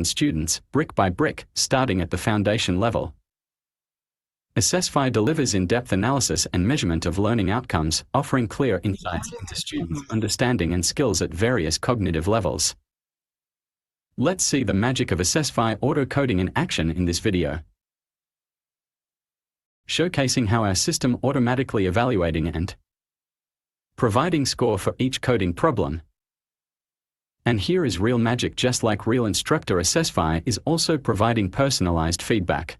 students, brick by brick, starting at the foundation level. Assessfy delivers in-depth analysis and measurement of learning outcomes, offering clear insights into students' understanding and skills at various cognitive levels. Let's see the magic of Assessfy auto-coding in action in this video, showcasing how our system automatically evaluating and providing score for each coding problem. And here is real magic. Just like real instructor, Assessfy is also providing personalized feedback,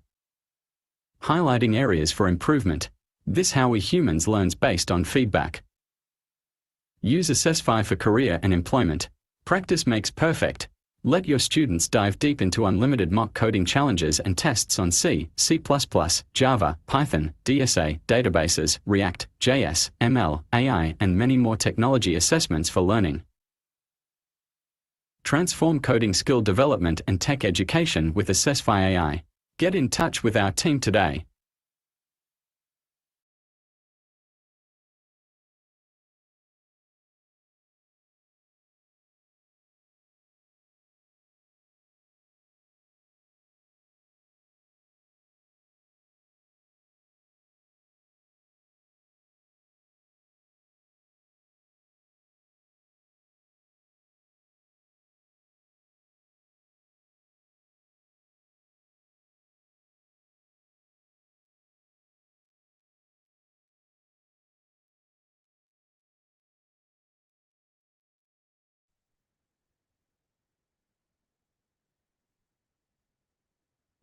highlighting areas for improvement. This how we humans learns based on feedback. Use Assessfy for career and employment. Practice makes perfect. Let your students dive deep into unlimited mock coding challenges and tests on C, C++, Java, Python, DSA, databases, React, JS, ML, AI, and many more technology assessments for learning. Transform coding skill development and tech education with Assessfy AI. Get in touch with our team today.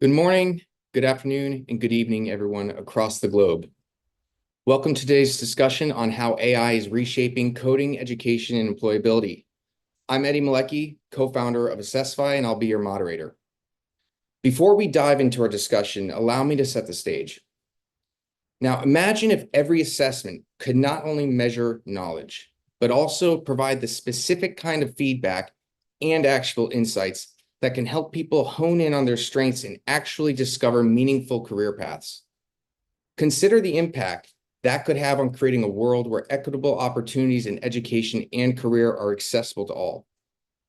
Good morning, good afternoon, and good evening, everyone across the globe. Welcome to today's discussion on how AI is reshaping coding, education, and employability. I'm Malecki, co-founder of Assessfy, and I'll be your moderator. Before we dive into our discussion, allow me to set the stage. Now, imagine if every assessment could not only measure knowledge, but also provide the specific kind of feedback and actionable insights that can help people hone in on their strengths and actually discover meaningful career paths. Consider the impact that could have on creating a world where equitable opportunities in education and career are accessible to all,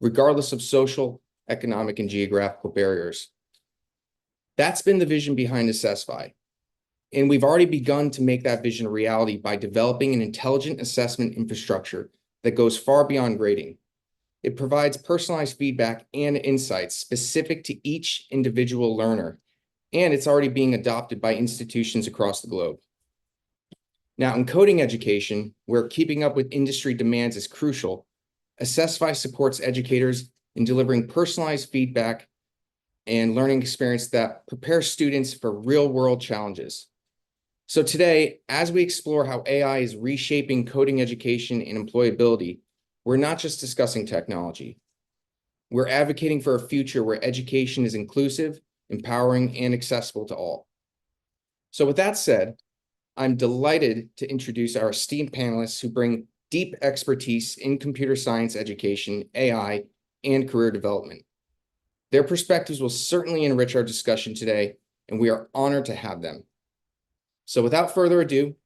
regardless of social, economic, and geographical barriers. That's been the vision behind Assessfy, and we've already begun to make that vision a reality by developing an intelligent assessment infrastructure that goes far beyond grading. It provides personalized feedback and insights specific to each individual learner, and it's already being adopted by institutions across the globe. Now, in coding education, where keeping up with industry demands is crucial, Assessfy supports educators in delivering personalized feedback and learning experience that prepare students for real-world challenges. So today, as we explore how AI is reshaping coding education and employability, we're not just discussing technology. We're advocating for a future where education is inclusive, empowering, and accessible to all. So with that said, I'm delighted to introduce our esteemed panelists who bring deep expertise in computer science education, AI, and career development. Their perspectives will certainly enrich our discussion today, and we are honored to have them. So without further ado,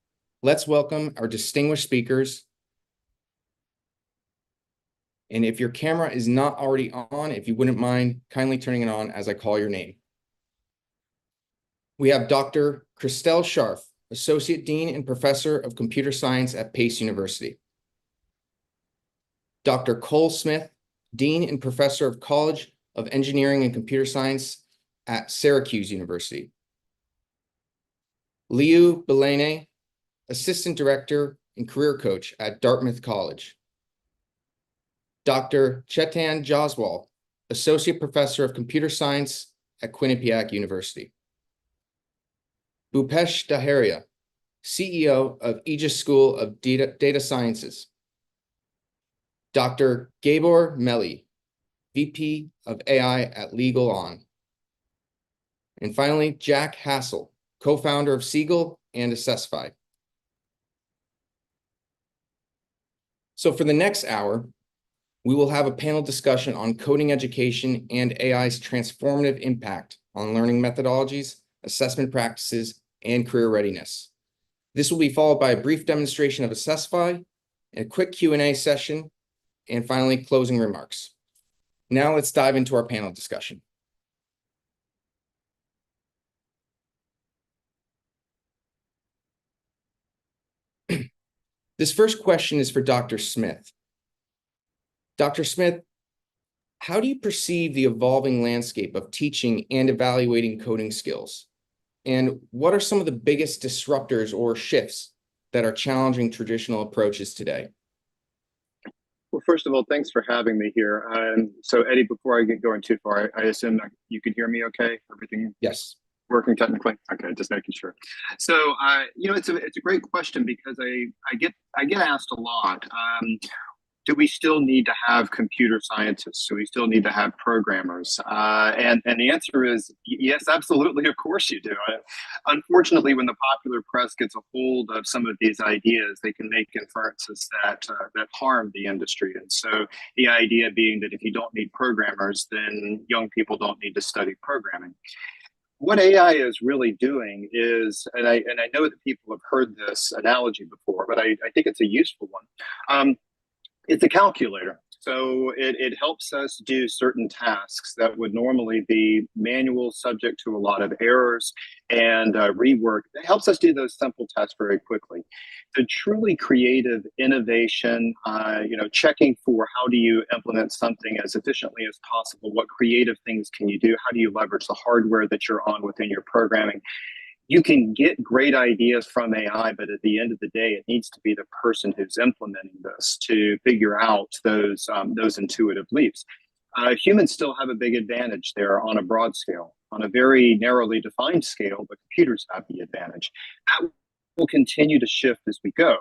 let's welcome our distinguished speakers. And if your camera is not already on, if you wouldn't mind kindly turning it on as I call your name. We have Dr. Christelle Scharff, Associate Dean and Professor of Computer Science at Pace University. Dr. Cole Smith, Dean and Professor of College of Engineering and Computer Science at Syracuse University. Liu Belene, Assistant Director and Career Coach at Dartmouth College. Dr. Chetan Jaswal, Associate Professor of Computer Science at Quinnipiac University. Bhupesh Daharia, CEO of Aegis School of Data Sciences. Dr. Gabor Melli, VP of AI at Legal On. And finally, Jack Hassel, co-founder of Siegel and Assessfy. So for the next hour, we will have a panel discussion on coding education and AI's transformative impact on learning methodologies, assessment practices, and career readiness. This will be followed by a brief demonstration of Assessfy, a quick Q&A session, and finally, closing remarks. Now let's dive into our panel discussion. This first question is for Dr. Smith. Dr. Smith, how do you perceive the evolving landscape of teaching and evaluating coding skills? And what are some of the biggest disruptors or shifts that are challenging traditional approaches today? Well, first of all, thanks for having me here. So Eddie, before I get going too far, I assume that you can hear me okay? Everything Yes. Working technically? Okay, just making sure. So, it's a great question because I get asked a lot. Do we still need to have computer scientists? Do we still need to have programmers? And the answer is yes, absolutely. Of course you do. Unfortunately, when the popular press gets a hold of some of these ideas, they can make inferences that harm the industry. And so the idea being that if you don't need programmers, then young people don't need to study programming. What AI is really doing is, and I know that people have heard this analogy before, but I think it's a useful one. It's a calculator. So it helps us do certain tasks that would normally be manual, subject to a lot of errors and rework. It helps us do those simple tasks very quickly. The truly creative innovation, checking for how do you implement something as efficiently as possible? What creative things can you do? How do you leverage the hardware that you're on within your programming? You can get great ideas from AI, but at the end of the day, it needs to be the person who's implementing this to figure out those intuitive leaps. Humans still have a big advantage there on a broad scale. On a very narrowly defined scale, the computers have the advantage. That will continue to shift as we go.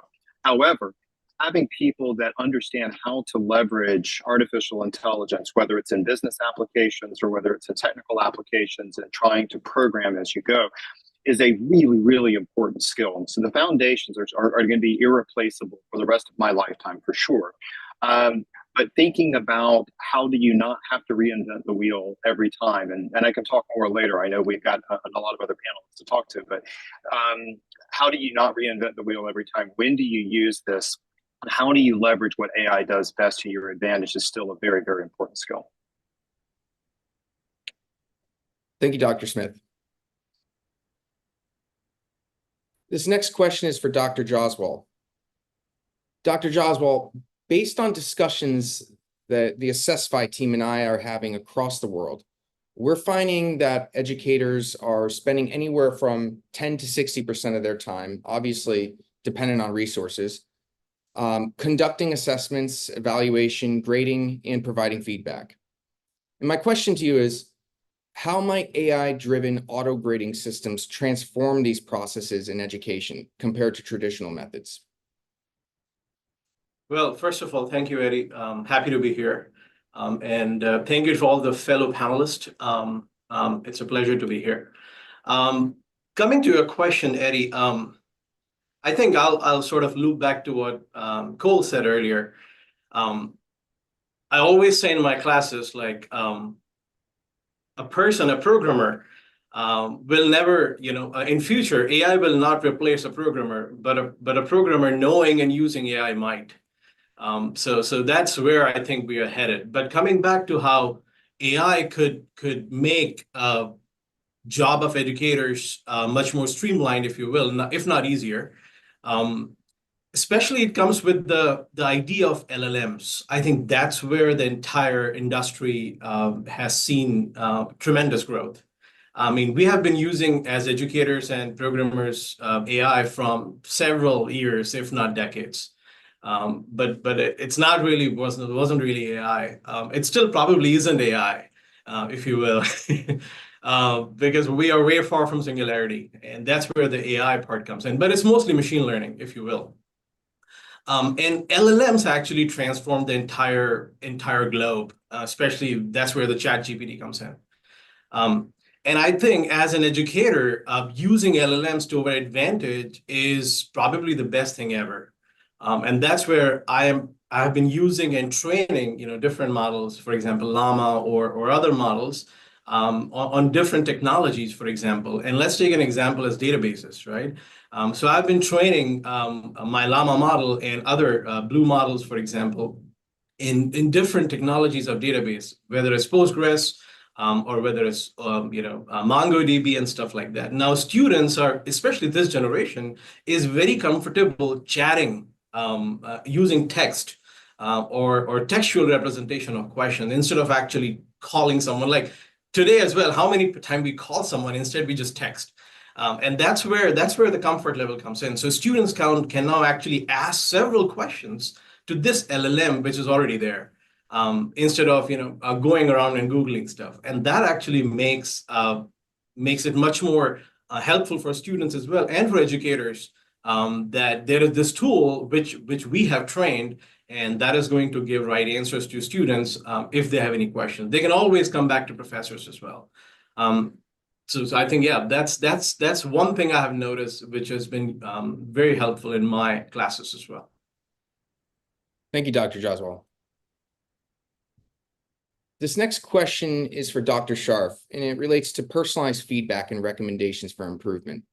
However, having people that understand how to leverage artificial intelligence, whether it's in business applications or whether it's in technical applications and trying to program as you go, is a really, really important skill. And so the foundations are going to be irreplaceable for the rest of my lifetime, for sure. But thinking about how do you not have to reinvent the wheel every time, and I can talk more later. I know we've got a lot of other panelists to talk to, but how do you not reinvent the wheel every time? When do you use this? And how do you leverage what AI does best to your advantage is still a very, very important skill. Thank you, Dr. Smith. This next question is for Dr. Joswal. Dr. Joswal, based on discussions that the Assessfy team and I are having across the world, we're finding that educators are spending anywhere from 10 to 60% of their time, obviously dependent on resources, conducting assessments, evaluation, grading, and providing feedback. And my question to you is, how might AI-driven auto-grading systems transform these processes in education compared to traditional methods? Well, first of all, thank you, Eddie. Happy to be here. And thank you to all the fellow panelists. It's a pleasure to be here. Coming to your question, Eddie, I think I'll sort of loop back to what Cole said earlier. I always say in my classes, like, a programmer, will never, in future, AI will not replace a programmer, but a programmer knowing and using AI might. So that's where I think we are headed. But coming back to how AI could make job of educators much more streamlined, if you will, if not easier. Especially it comes with the idea of LLMs. I think that's where the entire industry has seen tremendous growth. I mean, we have been using, as educators and programmers, AI from several years, if not decades. But it's not really, wasn't really AI. It still probably isn't AI, if you will, because we are way far from singularity. And that's where the AI part comes in. But it's mostly machine learning, if you will. And LLMs actually transform the entire globe, especially that's where the ChatGPT comes in. And I think as an educator, using LLMs to our advantage is probably the best thing ever. And that's where I've been using and training, different models, for example, Llama or other models on different technologies, for example. And let's take an example as databases, right? So I've been training my Llama model and other Blue models, for example, in different technologies of database, whether it's Postgres or whether it's MongoDB and stuff like that. Now, students are, especially this generation, is very comfortable chatting using text or textual representation of questions instead of actually calling someone. Like today as well, how many times we call someone, instead we just text. And that's where the comfort level comes in. So students can now actually ask several questions to this LLM, which is already there, instead of going around and Googling stuff. And that actually makes it much more helpful for students as well and for educators, that there is this tool which we have trained, and that is going to give right answers to students if they have any questions. They can always come back to professors as well. So I think, yeah, that's one thing I have noticed, which has been very helpful in my classes as well. Thank you, Dr. Jaswal. This next question is for Dr. Scharff, and it relates to personalized feedback and recommendations for improvement.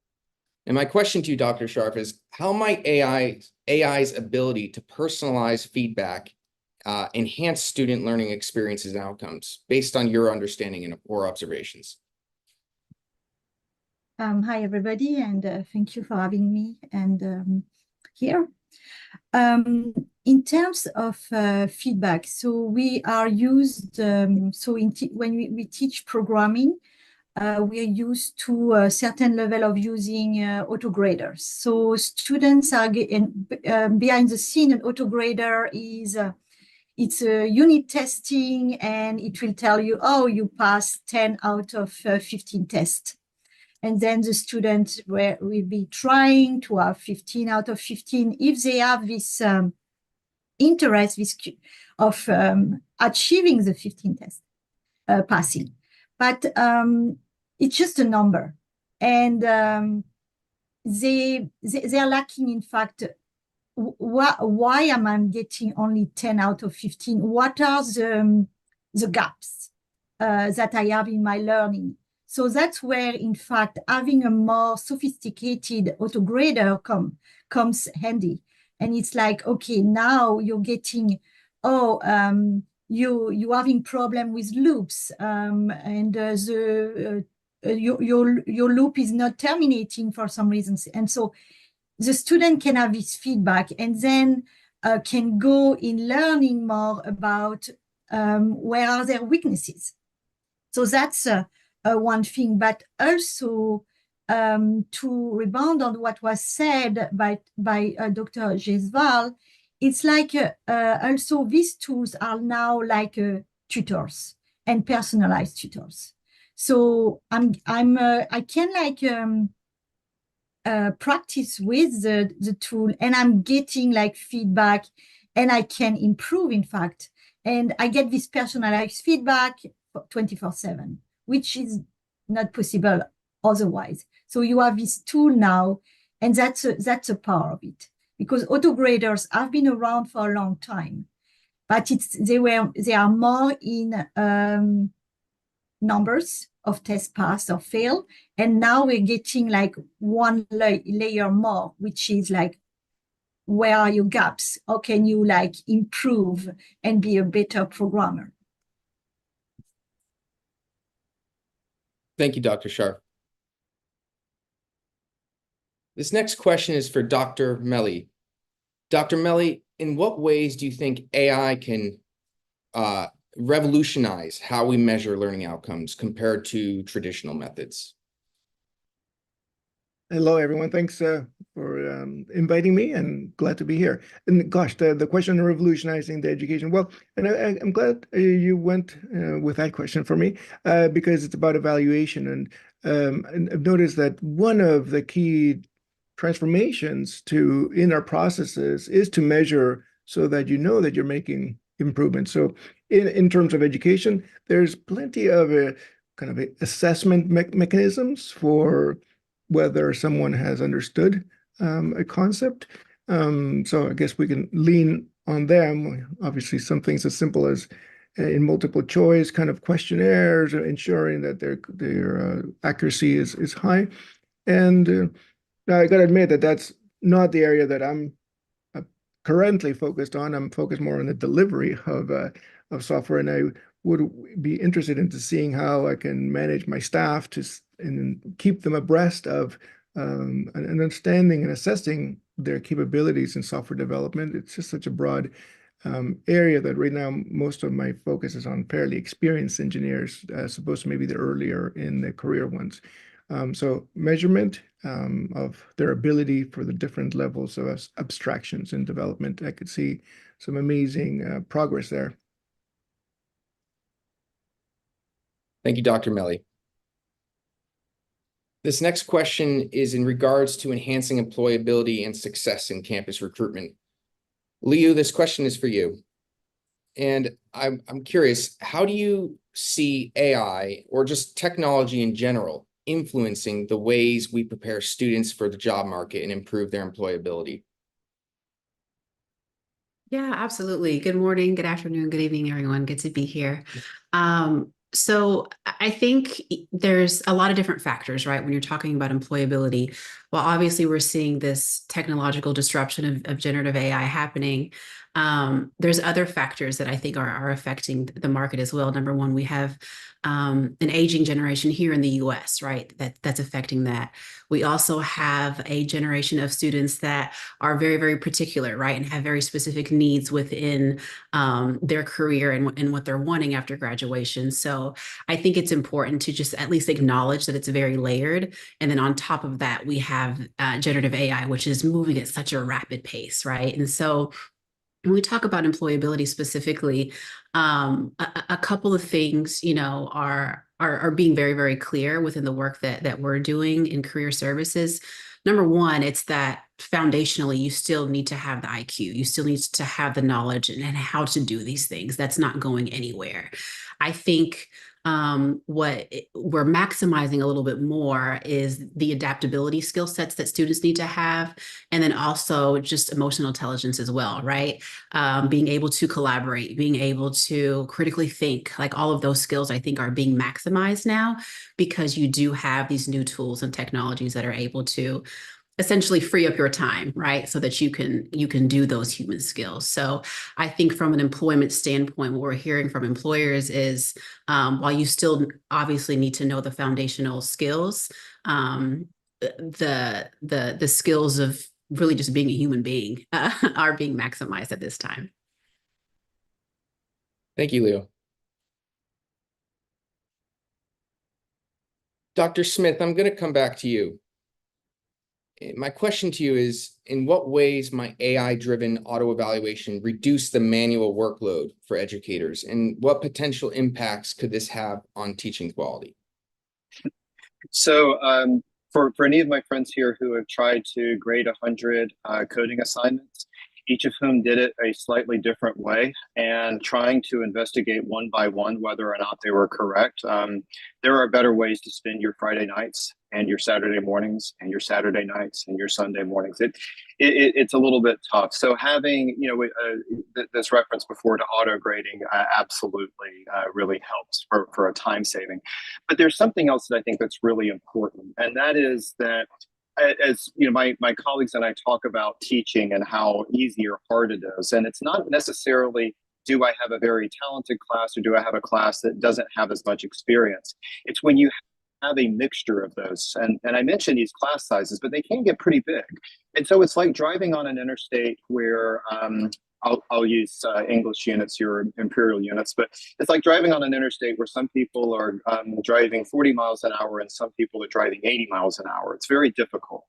And my question to you, Dr. Scharff, is how might AI's ability to personalize feedback enhance student learning experiences and outcomes based on your understanding or observations? Hi, everybody, and thank you for having me here. In terms of feedback, so we are used, when we teach programming, we are used to a certain level of using autograders. So students are behind the scene. An autograder is it's a unit testing, and it will tell you, oh, you passed 10 out of 15 tests. And then the student will be trying to have 15 out of 15 if they have this interest of achieving the 15 tests, passing. But it's just a number. And they're lacking, in fact, why am I getting only 10 out of 15? What are the gaps that I have in my learning? So that's where, in fact, having a more sophisticated autograder comes handy. And it's like, okay, now you're getting, you're having problem with loops, and your loop is not terminating for some reasons. And so the student can have this feedback and then can go in learning more about where are their weaknesses. So that's one thing, but also to rebound on what was said by Dr. Jaswal, it's like also these tools are now like tutors and personalized tutors. So I can like practice with the tool, and I'm getting like feedback, and I can improve, in fact, and I get this personalized feedback 24/7. Which is not possible otherwise. So you have this tool now, and that's a part of it. Because autograders have been around for a long time, but they are more in numbers of tests passed or failed, and now we're getting like one layer more, which is like, where are your gaps? How can you like improve and be a better programmer? Thank you, Dr. Scharff. This next question is for Dr. Melli. Dr. Melli, in what ways do you think AI can revolutionize how we measure learning outcomes compared to traditional methods? Hello, everyone. Thanks for inviting me, and glad to be here. And gosh, the question of revolutionizing the education. Well, and I'm glad you went with that question for me, because it's about evaluation. And I've noticed that one of the key transformations in our processes is to measure so that you know that you're making improvements. So in terms of education, there's plenty of kind of assessment mechanisms for whether someone has understood a concept. So I guess we can lean on them. Obviously, some things as simple as in multiple choice kind of questionnaires, ensuring that their accuracy is high. And now I got to admit that that's not the area that I'm currently focused on. I'm focused more on the delivery of software, and I would be interested into seeing how I can manage my staff and keep them abreast of an understanding and assessing their capabilities in software development. It's just such a broad area that right now most of my focus is on fairly experienced engineers, as opposed to maybe the earlier in the career ones. So measurement of their ability for the different levels of abstractions in development. I could see some amazing progress there. Thank you, Dr. Melli. This next question is in regards to enhancing employability and success in campus recruitment. Leo, this question is for you. And I'm curious, how do you see AI or just technology in general influencing the ways we prepare students for the job market and improve their employability? Yeah, absolutely. Good morning, good afternoon, good evening, everyone. Good to be here. So I think there's a lot of different factors, right? When you're talking about employability, well, obviously we're seeing this technological disruption of generative AI happening. There's other factors that I think are affecting the market as well. Number one, we have an aging generation here in the US, right? That's affecting that. We also have a generation of students that are very, very particular, right? And have very specific needs within their career and what they're wanting after graduation. So I think it's important to just at least acknowledge that it's very layered. And then on top of that, we have generative AI, which is moving at such a rapid pace, right? And so when we talk about employability specifically, a couple of things, are being very, very clear within the work that we're doing in career services. Number one, it's that foundationally, you still need to have the IQ. You still need to have the knowledge and how to do these things. That's not going anywhere. I think what we're maximizing a little bit more is the adaptability skill sets that students need to have, and then also just emotional intelligence as well, right? Being able to collaborate, being able to critically think, like all of those skills I think are being maximized now because you do have these new tools and technologies that are able to essentially free up your time, right? So that you can do those human skills. So I think from an employment standpoint, what we're hearing from employers is while you still obviously need to know the foundational skills, the skills of really just being a human being are being maximized at this time. Thank you, Leo. Dr. Smith, I'm going to come back to you. My question to you is, in what ways might AI-driven auto-evaluation reduce the manual workload for educators, and what potential impacts could this have on teaching quality? So for any of my friends here who have tried to grade 100 coding assignments, each of whom did it a slightly different way, and trying to investigate one by one whether or not they were correct. There are better ways to spend your Friday nights and your Saturday mornings and your Saturday nights and your Sunday mornings. It's a little bit tough. So having this reference before to auto grading absolutely really helps for a time saving. But there's something else that I think that's really important, and that is that as you know, my colleagues and I talk about teaching and how easy or hard it is, and it's not necessarily do I have a very talented class or do I have a class that doesn't have as much experience. It's when you have a mixture of those, and I mentioned these class sizes, but they can get pretty big, and so it's like driving on an interstate where I'll use English units, your imperial units, but it's like driving on an interstate where some people are driving 40 miles an hour and some people are driving 80 miles an hour. It's very difficult.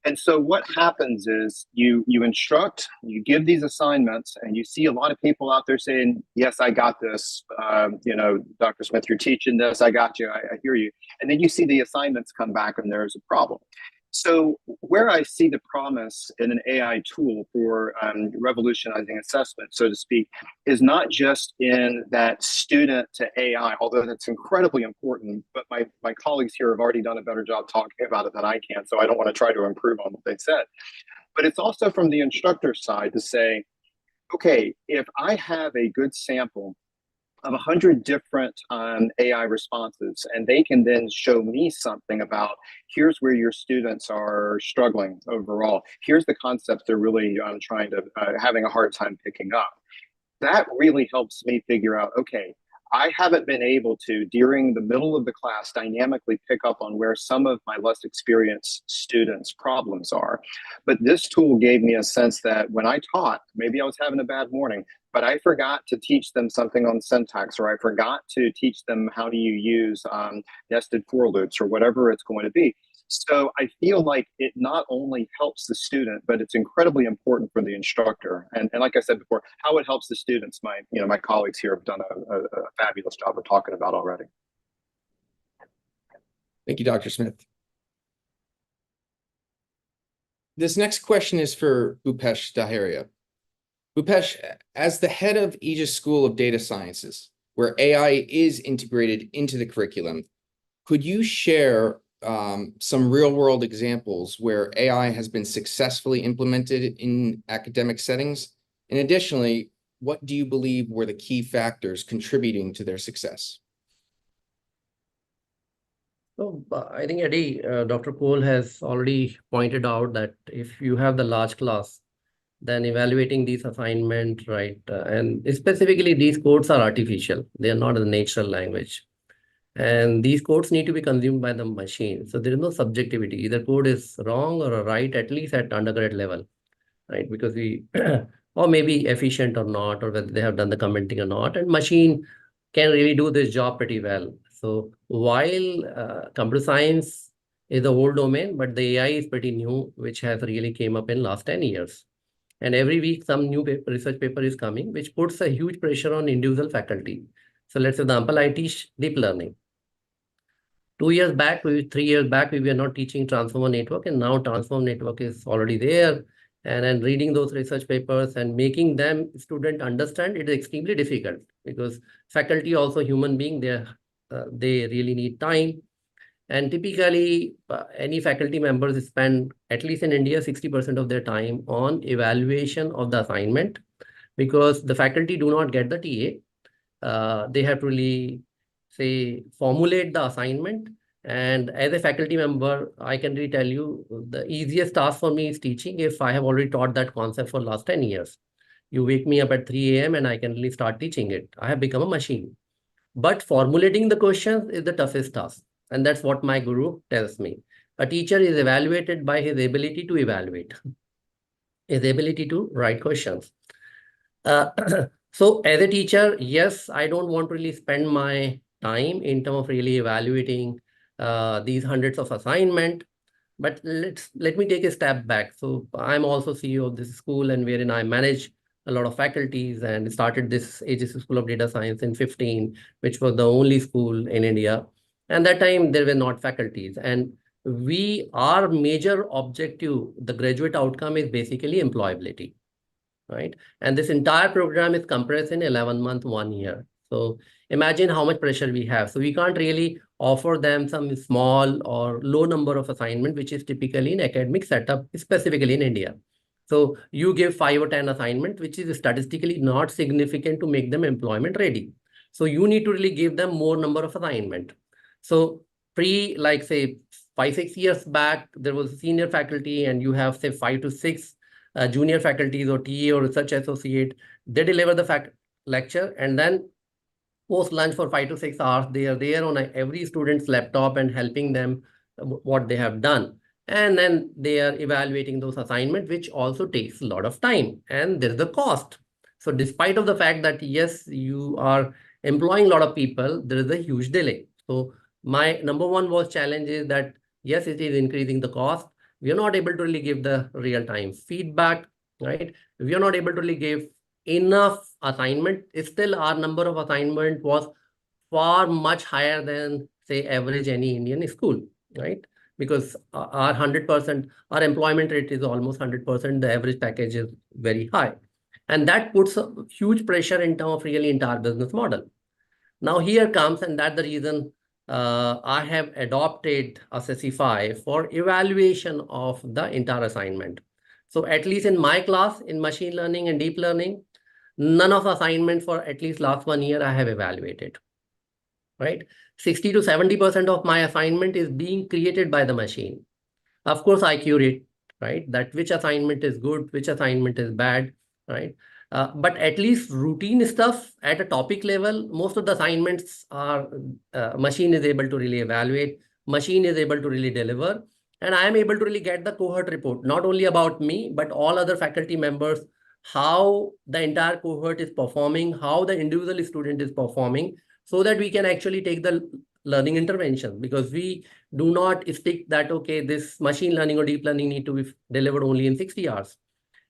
And so what happens is you instruct, you give these assignments, and you see a lot of people out there saying, yes, I got this. Dr. Smith, you're teaching this. I got you. I hear you. And then you see the assignments come back and there's a problem. So where I see the promise in an AI tool for revolutionizing assessment, so to speak, is not just in that student to AI, although that's incredibly important, but my colleagues here have already done a better job talking about it than I can, so I don't want to try to improve on what they said. But it's also from the instructor side to say, okay, if I have a good sample of 100 different AI responses, and they can then show me something about here's where your students are struggling overall. Here's the concepts they're really having a hard time picking up. That really helps me figure out, okay, I haven't been able to, during the middle of the class, dynamically pick up on where some of my less experienced students' problems are. But this tool gave me a sense that when I taught, maybe I was having a bad morning, but I forgot to teach them something on syntax, or I forgot to teach them how do you use nested for loops or whatever it's going to be. So I feel like it not only helps the student, but it's incredibly important for the instructor. And like I said before, how it helps the students, my colleagues here have done a fabulous job of talking about already. Thank you, Dr. Smith. This next question is for Bhupesh Daharia. Bhupesh, as the head of Aegis School of Data Sciences, where AI is integrated into the curriculum, could you share some real-world examples where AI has been successfully implemented in academic settings? And additionally, what do you believe were the key factors contributing to their success? So I think, Eddie, Dr. Cole has already pointed out that if you have the large class, then evaluating these assignments, right? And specifically, these codes are artificial. They are not a natural language. And these codes need to be consumed by the machine. So there is no subjectivity. Either code is wrong or right, at least at undergrad level, right? Because we, or maybe efficient or not, or whether they have done the commenting or not. And machine can really do this job pretty well. So while computer science is the old domain, but the AI is pretty new, which has really came up in last 10 years. And every week, some new research paper is coming, which puts a huge pressure on individual faculty. So let's say, example, I teach deep learning. 3 years back, we were not teaching transformer network, and now transformer network is already there. And then reading those research papers and making them student understand it is extremely difficult, because faculty also human being, they really need time. And typically, any faculty members spend, at least in India, 60% of their time on evaluation of the assignment, because the faculty do not get the TA. They have to really, say, formulate the assignment. And as a faculty member, I can really tell you, the easiest task for me is teaching if I have already taught that concept for the last 10 years. You wake me up at 3 a.m. and I can really start teaching it. I have become a machine. But formulating the questions is the toughest task. And that's what my guru tells me. A teacher is evaluated by his ability to evaluate, his ability to write questions. So as a teacher, yes, I don't want to really spend my time in terms of really evaluating these hundreds of assignments. But let me take a step back. So I'm also CEO of this school, and wherein I manage a lot of faculties, and started this Aegis School of Data Science in 2015, which was the only school in India. And that time there were not faculties. And our major objective, the graduate outcome, is basically employability, right? And this entire program is compressed in 11 months, 1 year. So imagine how much pressure we have. So we can't really offer them some small or low number of assignment, which is typically in academic setup, specifically in India. So you give 5 or 10 assignments, which is statistically not significant to make them employment ready. So you need to really give them more number of assignment. So like say 5-6 years back, there was a senior faculty, and you have say 5 to 6 junior faculties or TA or research associate. They deliver the lecture, and then post lunch for 5 to 6 hours, they are there on every student's laptop and helping them what they have done. And then they are evaluating those assignments, which also takes a lot of time, and there's the cost. So despite of the fact that, yes, you are employing a lot of people, there is a huge delay. So my number one was challenge is that, yes, it is increasing the cost. We are not able to really give the real-time feedback, right? We are not able to really give enough assignment. Still, our number of assignment was far much higher than, say, average any Indian school, right? Because our 100%, our employment rate is almost 100%. The average package is very high. And that puts a huge pressure in terms of really entire business model. Now here comes, and that's the reason I have adopted Assessfy for evaluation of the entire assignment. So at least in my class, in machine learning and deep learning, none of assignment for at least last 1 year I have evaluated, right? 60 to 70% of my assignment is being created by the machine. Of course, I curate, right? That which assignment is good, which assignment is bad, right? But at least routine stuff at a topic level, most of the assignments are machine is able to really evaluate, machine is able to really deliver. And I am able to really get the cohort report, not only about me, but all other faculty members, how the entire cohort is performing, how the individual student is performing, so that we can actually take the learning intervention, because we do not stick that, okay, this machine learning or deep learning need to be delivered only in 60 hours.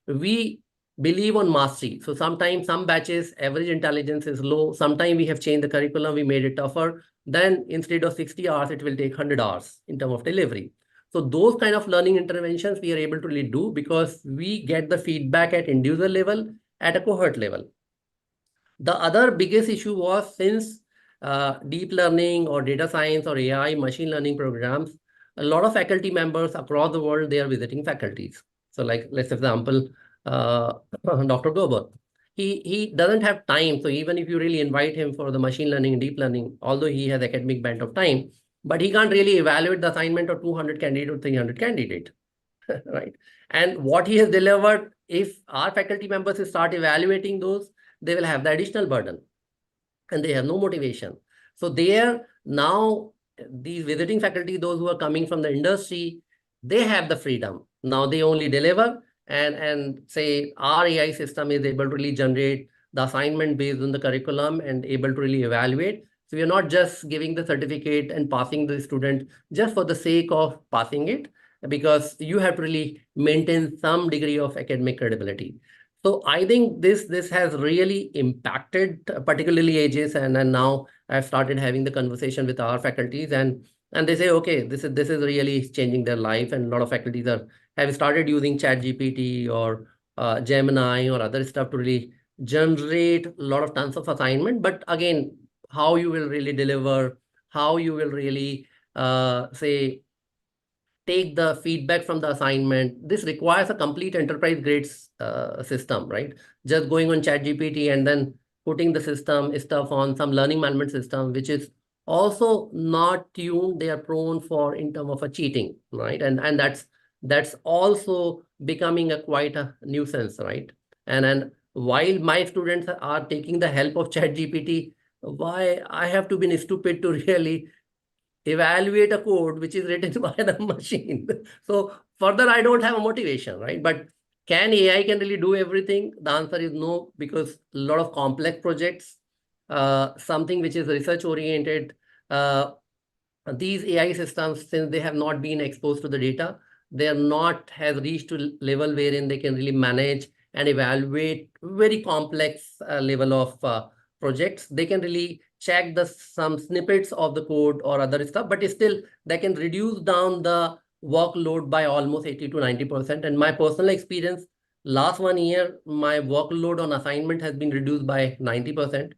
We believe on mastery. So sometimes some batches, average intelligence is low. Sometimes we have changed the curriculum, we made it tougher. Then instead of 60 hours, it will take 100 hours in terms of delivery. So those kind of learning interventions we are able to really do because we get the feedback at individual level, at a cohort level. The other biggest issue was, since deep learning or data science or AI machine learning programs, a lot of faculty members across the world, they are visiting faculties. So like, let's example, Dr. Gober, he doesn't have time. So even if you really invite him for the machine learning and deep learning, although he has academic band of time, but he can't really evaluate the assignment of 200 candidate or 300 candidate, right? And what he has delivered, if our faculty members start evaluating those, they will have the additional burden and they have no motivation. So there now, these visiting faculty, those who are coming from the industry, they have the freedom. Now they only deliver and say our AI system is able to really generate the assignment based on the curriculum and able to really evaluate. So we are not just giving the certificate and passing the student just for the sake of passing it, because you have to really maintain some degree of academic credibility. So I think this has really impacted particularly ages, and now I've started having the conversation with our faculties, and they say, okay, this is really changing their life, and a lot of faculties have started using ChatGPT or Gemini or other stuff to really generate a lot of tons of assignment. But again, how you will really deliver, how you will really say take the feedback from the assignment, this requires a complete enterprise grade system, right? Just going on ChatGPT and then putting the system stuff on some learning management system, which is also not tuned, they are prone for in terms of a cheating, right? And that's also becoming quite a nuisance, right? And while my students are taking the help of ChatGPT, why I have to be stupid to really evaluate a code which is written by the machine? So further, I don't have a motivation, right? But can AI can really do everything? The answer is no, because a lot of complex projects, something which is research oriented, these AI systems, since they have not been exposed to the data, they are not has reached to level wherein they can really manage and evaluate very complex level of projects. They can really check some snippets of the code or other stuff, but still they can reduce down the workload by almost 80 to 90%. And my personal experience, last 1 year, my workload on assignment has been reduced by 90%.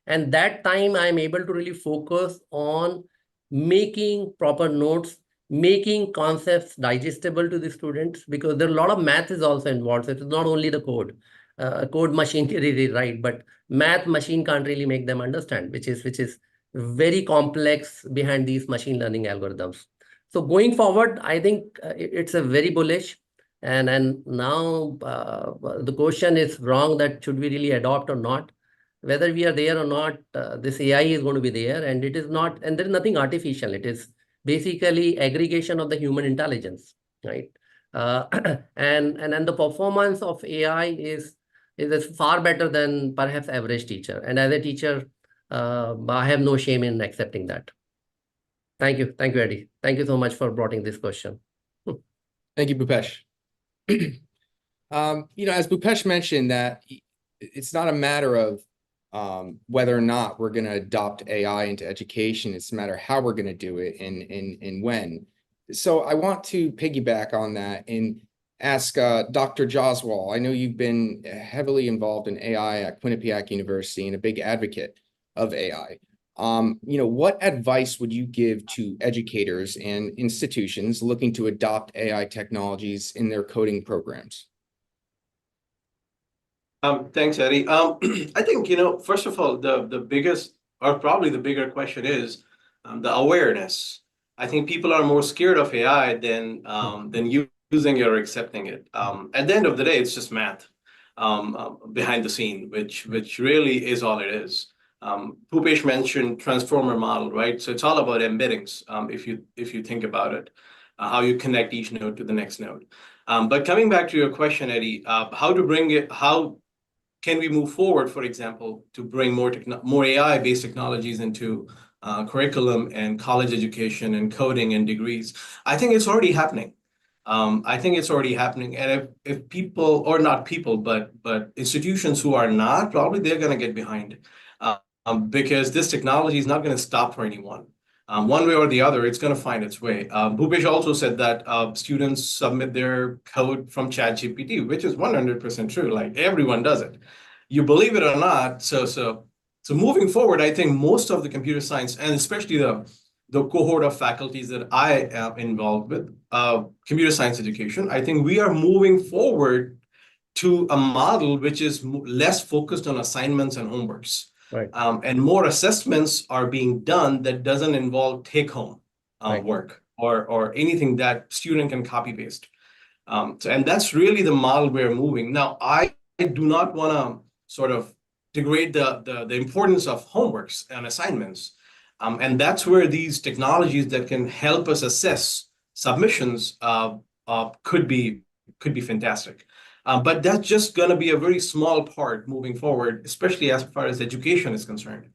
And that time I'm able to really focus on making proper notes, making concepts digestible to the students, because there are a lot of math is also involved. So it's not only the code. Code machine can really write, but math machine can't really make them understand, which is very complex behind these machine learning algorithms. So going forward, I think it's a very bullish. And now the question is wrong, that should we really adopt or not? Whether we are there or not, this AI is going to be there, and it is not, and there is nothing artificial. It is basically aggregation of the human intelligence, right? And the performance of AI is far better than perhaps average teacher. And as a teacher, I have no shame in accepting that. Thank you, Eddie. Thank you so much for bringing this question. Thank you, Bhupesh. As Bhupesh mentioned, that it's not a matter of whether or not we're going to adopt AI into education. It's a matter of how we're going to do it and when. So I want to piggyback on that and ask Dr. Joswal. I know you've been heavily involved in AI at Quinnipiac University and a big advocate of AI. What advice would you give to educators and institutions looking to adopt AI technologies in their coding programs? Thanks, Eddie. I think, first of all, the biggest, or probably the bigger question is the awareness. I think people are more scared of AI than using it or accepting it. At the end of the day, it's just math. behind the scene, which really is all it is. Bhupesh mentioned transformer model, right? So it's all about embeddings, if you think about it, how you connect each node to the next node. But coming back to your question, Eddie, how can we move forward, for example, to bring more AI-based technologies into curriculum and college education and coding and degrees? I think it's already happening. And if people, or not people, but institutions who are not, probably they're going to get behind, because this technology is not going to stop for anyone. One way or the other, it's going to find its way. Bhupesh also said that students submit their code from ChatGPT, which is 100% true. Like, everyone does it. You believe it or not. So moving forward, I think most of the computer science, and especially the cohort of faculties that I am involved with, computer science education, I think we are moving forward to a model which is less focused on assignments and homeworks. Right. And more assessments are being done that doesn't involve take-home work or anything that student can copy-paste. And that's really the model we're moving. Now, I do not want to sort of degrade the importance of homeworks and assignments. And that's where these technologies that can help us assess submissions could be fantastic. But that's just going to be a very small part moving forward, especially as far as education is concerned.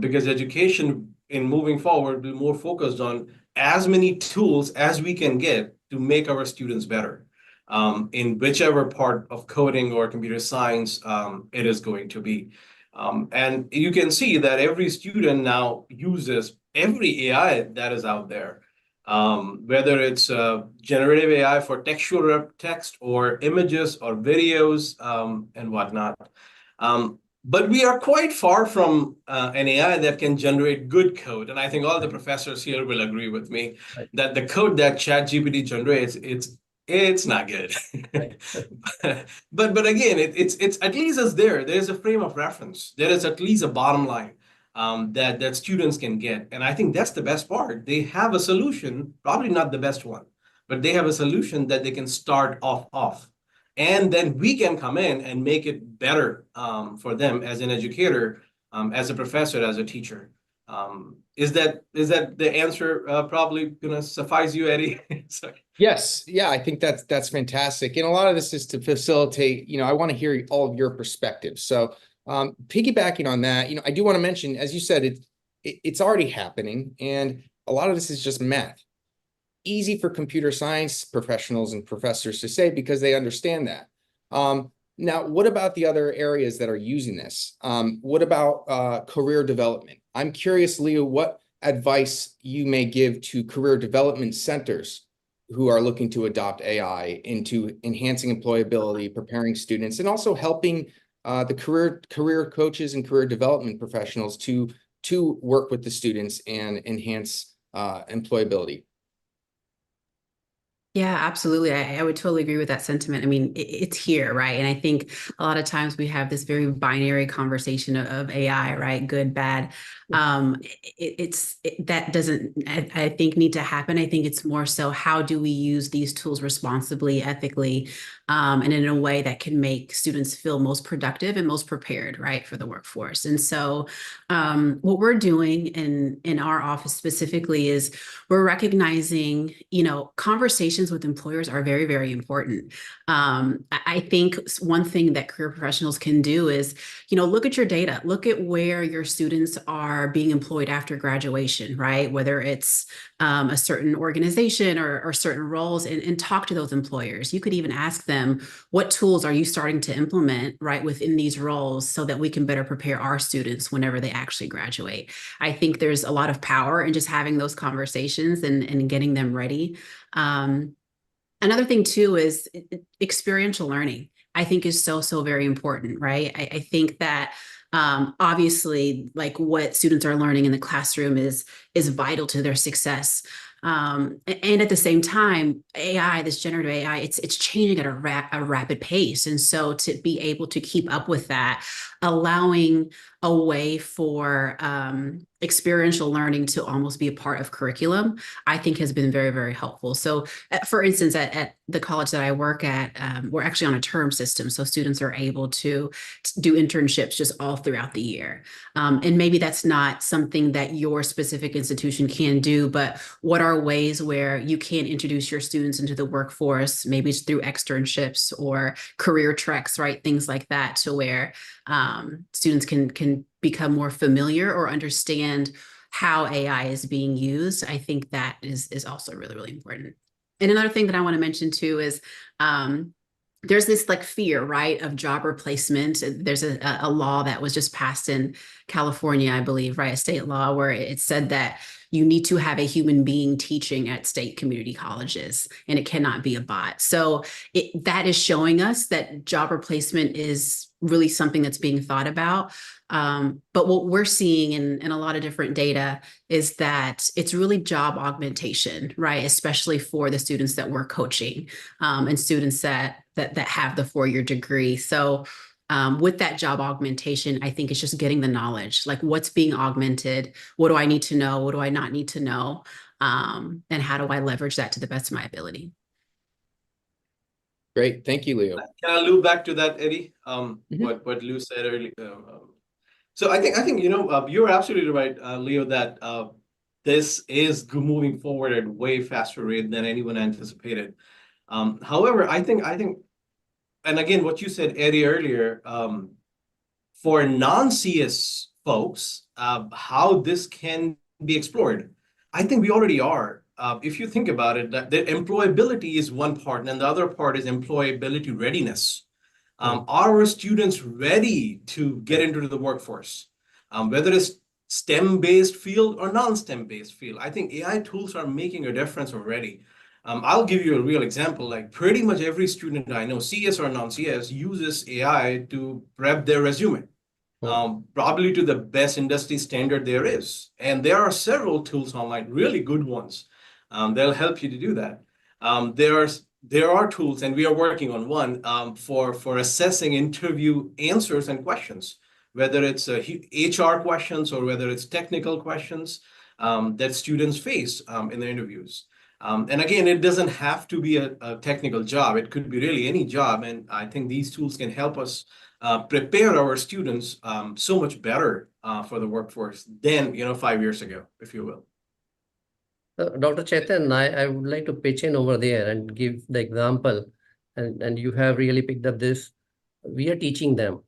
Because education in moving forward will be more focused on as many tools as we can get to make our students better in whichever part of coding or computer science it is going to be. And you can see that every student now uses every AI that is out there. Whether it's generative AI for textual text or images or videos and whatnot. But we are quite far from an AI that can generate good code. And I think all the professors here will agree with me that the code that ChatGPT generates, it's not good. but again, it's at least is there. There's a frame of reference. There is at least a bottom line that students can get. And I think that's the best part. They have a solution, probably not the best one, but they have a solution that they can start off. And then we can come in and make it better for them as an educator, as a professor, as a teacher. Is that the answer probably going to suffice you, Eddie? Sorry. Yes. Yeah, I think that's fantastic. And a lot of this is to facilitate, I want to hear all of your perspectives. So piggybacking on that, I do want to mention, as you said, it's already happening. And a lot of this is just math. Easy for computer science professionals and professors to say because they understand that. Now, what about the other areas that are using this? What about career development? I'm curious, Leo, what advice you may give to career development centers who are looking to adopt AI into enhancing employability, preparing students, and also helping the career coaches and career development professionals to work with the students and enhance employability. Yeah, absolutely. I would totally agree with that sentiment. I mean, it's here, right? And I think a lot of times we have this very binary conversation of AI, right? Good, bad. That doesn't, I think, need to happen. I think it's more so, how do we use these tools responsibly, ethically, and in a way that can make students feel most productive and most prepared, right, for the workforce. And so what we're doing in our office specifically is we're recognizing, conversations with employers are very, very important. I think one thing that career professionals can do is, look at your data, look at where your students are being employed after graduation, right? Whether it's a certain organization or certain roles, and talk to those employers. You could even ask them, what tools are you starting to implement, right, within these roles so that we can better prepare our students whenever they actually graduate. I think there's a lot of power in just having those conversations and getting them ready. Another thing too is experiential learning, I think, is so very important, right? I think that obviously, like, what students are learning in the classroom is vital to their success. And at the same time, AI, this generative AI, it's changing at a rapid pace. And so to be able to keep up with that, allowing a way for experiential learning to almost be a part of curriculum, I think has been very, very helpful. So for instance, at the college that I work at, we're actually on a term system. So students are able to do internships just all throughout the year. And maybe that's not something that your specific institution can do, but what are ways where you can introduce your students into the workforce, maybe it's through externships or career treks, right? Things like that, to where students can become more familiar or understand how AI is being used. I think that is also really, really important. And another thing that I want to mention too is there's this like fear, right, of job replacement. There's a law that was just passed in California, I believe, right, a state law where it said that you need to have a human being teaching at state community colleges, and it cannot be a bot. So that is showing us that job replacement is really something that's being thought about. But what we're seeing in a lot of different data is that it's really job augmentation, right? Especially for the students that we're coaching and students that have the 4-year degree. So with that job augmentation, I think it's just getting the knowledge, like what's being augmented, what do I need to know, what do I not need to know, and how do I leverage that to the best of my ability. Great. Thank you, Leo. Can I loop back to that, Eddie? What Lou said earlier. So I think you're absolutely right, Leo, that this is moving forward at way faster rate than anyone anticipated. However, I think, and again, what you said, Eddie, earlier, for non-CS folks, how this can be explored, I think we already are. If you think about it, that the employability is one part, and the other part is employability readiness. Are our students ready to get into the workforce? Whether it's STEM-based field or non-STEM-based field, I think AI tools are making a difference already. I'll give you a real example. Like pretty much every student I know, CS or non-CS, uses AI to prep their resume. Probably to the best industry standard there is. And there are several tools online, really good ones. They'll help you to do that. There are tools, and we are working on one for assessing interview answers and questions, whether it's HR questions or whether it's technical questions that students face in their interviews. And again, it doesn't have to be a technical job. It could be really any job. And I think these tools can help us prepare our students so much better for the workforce than 5 years ago, if you will. Dr. Chetan, I would like to pitch in over there and give the example, and you have really picked up this. We are teaching them,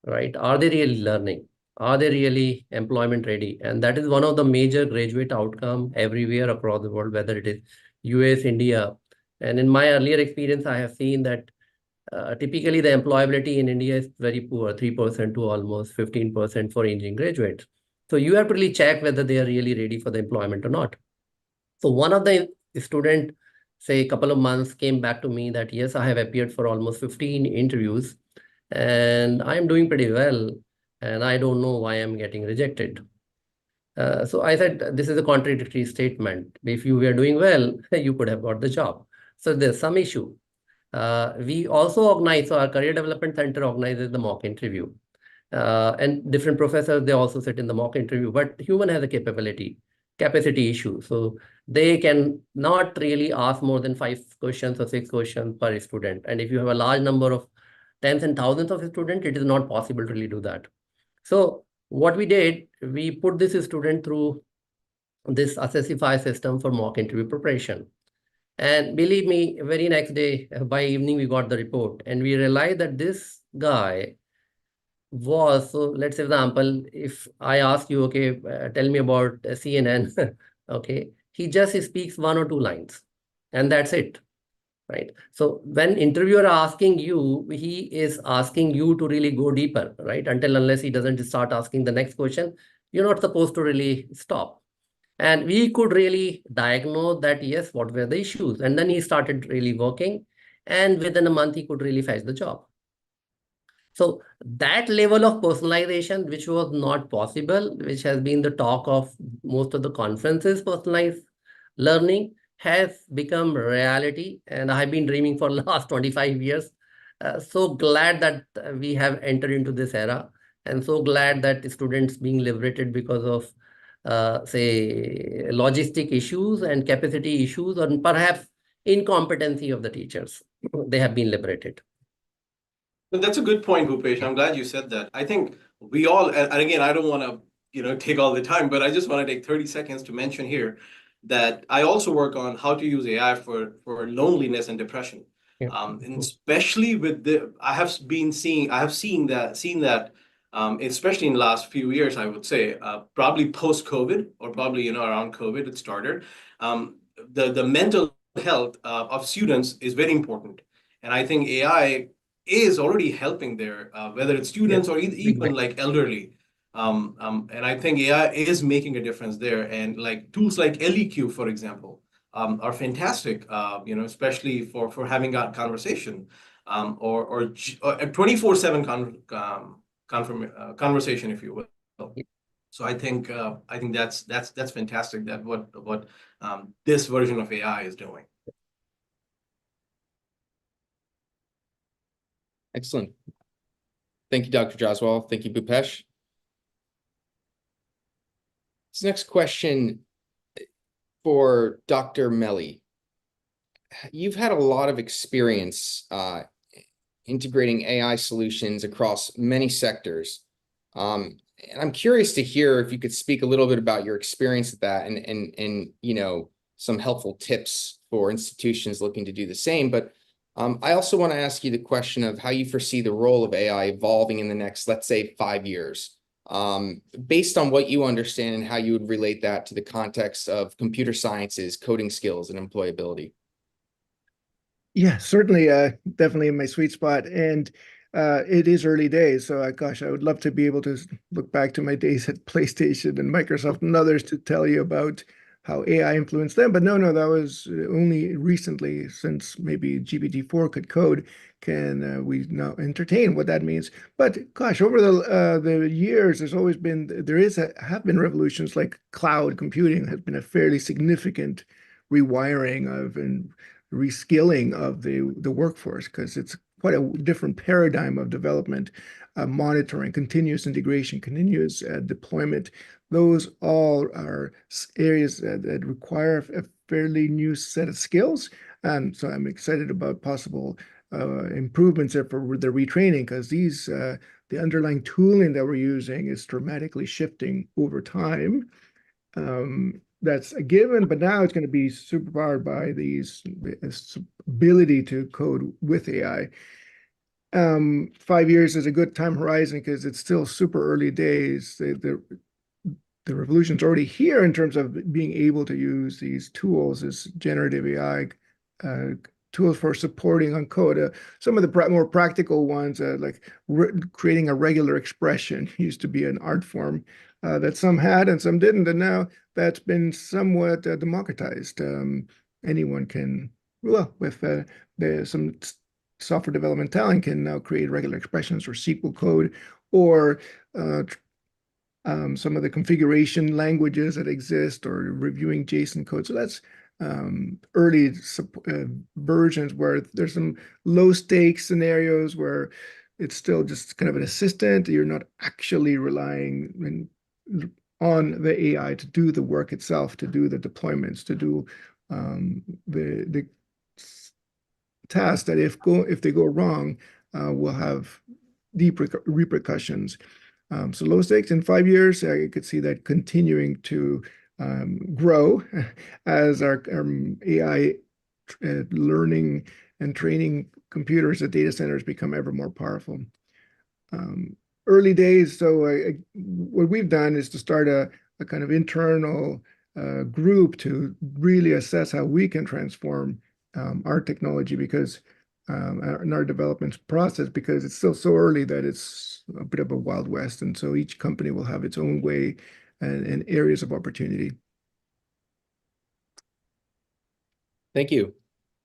right? Are they really learning? Are they really employment ready? And that is one of the major graduate outcome everywhere across the world, whether it is US, India. And in my earlier experience, I have seen that typically the employability in India is very poor, 3% to almost 15% for engineering graduates. So you have to really check whether they are really ready for the employment or not. So one of the student, say a couple of months, came back to me that, yes, I have appeared for almost 15 interviews and I'm doing pretty well. And I don't know why I'm getting rejected. So I said, this is a contradictory statement. If you were doing well, you could have got the job. So there's some issue. We also organize, so our Career Development Center organizes the mock interview. And different professors, they also sit in the mock interview, but human has a capacity issue. So they can not really ask more than 5 questions or 6 questions per student. And if you have a large number of tens and thousands of students, it is not possible to really do that. So what we did, we put this student through this Assessfy system for mock interview preparation. And believe me, very next day, by evening, we got the report and we realized that this guy was, so let's say example, if I ask you, okay, tell me about CNN, okay, he just speaks 1 or 2 lines and that's it, right? So when interviewer asking you, he is asking you to really go deeper, right? Unless he doesn't start asking the next question, you're not supposed to really stop. And we could really diagnose that, yes, what were the issues? And then he started really working. And within a month, he could really fetch the job. So that level of personalization, which was not possible, which has been the talk of most of the conferences, personalized learning has become reality, and I've been dreaming for last 25 years. So glad that we have entered into this era, and so glad that students being liberated because of say logistic issues and capacity issues, or perhaps incompetency of the teachers. They have been liberated. But that's a good point, Bhupesh. I'm glad you said that. I think we all, and again, I don't want to, take all the time, but I just want to take 30 seconds to mention here that I also work on how to use AI for loneliness and depression. Yeah. And especially with I have seen that, especially in the last few years, I would say, probably post-COVID or probably, around COVID, it started. The mental health of students is very important. And I think AI is already helping there, whether it's students or even like elderly. And I think AI is making a difference there. And like tools like LEQ, for example, are fantastic, especially for having that conversation, or a 24/7 conversation, if you will. So I think that's fantastic. That what this version of AI is doing. Excellent. Thank you, Dr. Jaswal. Thank you, Bhupesh. This next question for Dr. Melli. You've had a lot of experience integrating AI solutions across many sectors. And I'm curious to hear if you could speak a little bit about your experience with that and some helpful tips for institutions looking to do the same. But I also want to ask you the question of how you foresee the role of AI evolving in the next, let's say, 5 years, based on what you understand and how you would relate that to the context of computer sciences, coding skills, and employability. Yeah, certainly, definitely in my sweet spot. And it is early days. So, gosh, I would love to be able to look back to my days at PlayStation and Microsoft and others to tell you about how AI influenced them. But no, that was only recently, since maybe GPT-4 could code, can we now entertain what that means. But gosh, over the years, have been revolutions like cloud computing has been a fairly significant rewiring of and reskilling of the workforce, because it's quite a different paradigm of development, monitoring, continuous integration, continuous deployment. Those all are areas that require a fairly new set of skills. So I'm excited about possible improvements there for the retraining, because the underlying tooling that we're using is dramatically shifting over time. That's a given, but now it's going to be superpowered by this ability to code with AI. 5 years is a good time horizon because it's still super early days. The revolution's already here in terms of being able to use these tools, as generative AI tools for supporting on code. Some of the more practical ones, like creating a regular expression, used to be an art form that some had and some didn't, and now that's been somewhat democratized. Anyone can, with some software development talent, can now create regular expressions or SQL code, or some of the configuration languages that exist, or reviewing JSON code. So that's early versions where there's some low stakes scenarios where it's still just kind of an assistant. You're not actually relying on the AI to do the work itself, to do the deployments, to do the tasks that if they go wrong, will have deep repercussions. So low stakes. In 5 years, I could see that continuing to grow as our AI learning and training computers at data centers become ever more powerful. Early days, so what we've done is to start a kind of internal group to really assess how we can transform our technology, because in our development process, because it's still so early that it's a bit of a Wild West. And so each company will have its own way and areas of opportunity. Thank you.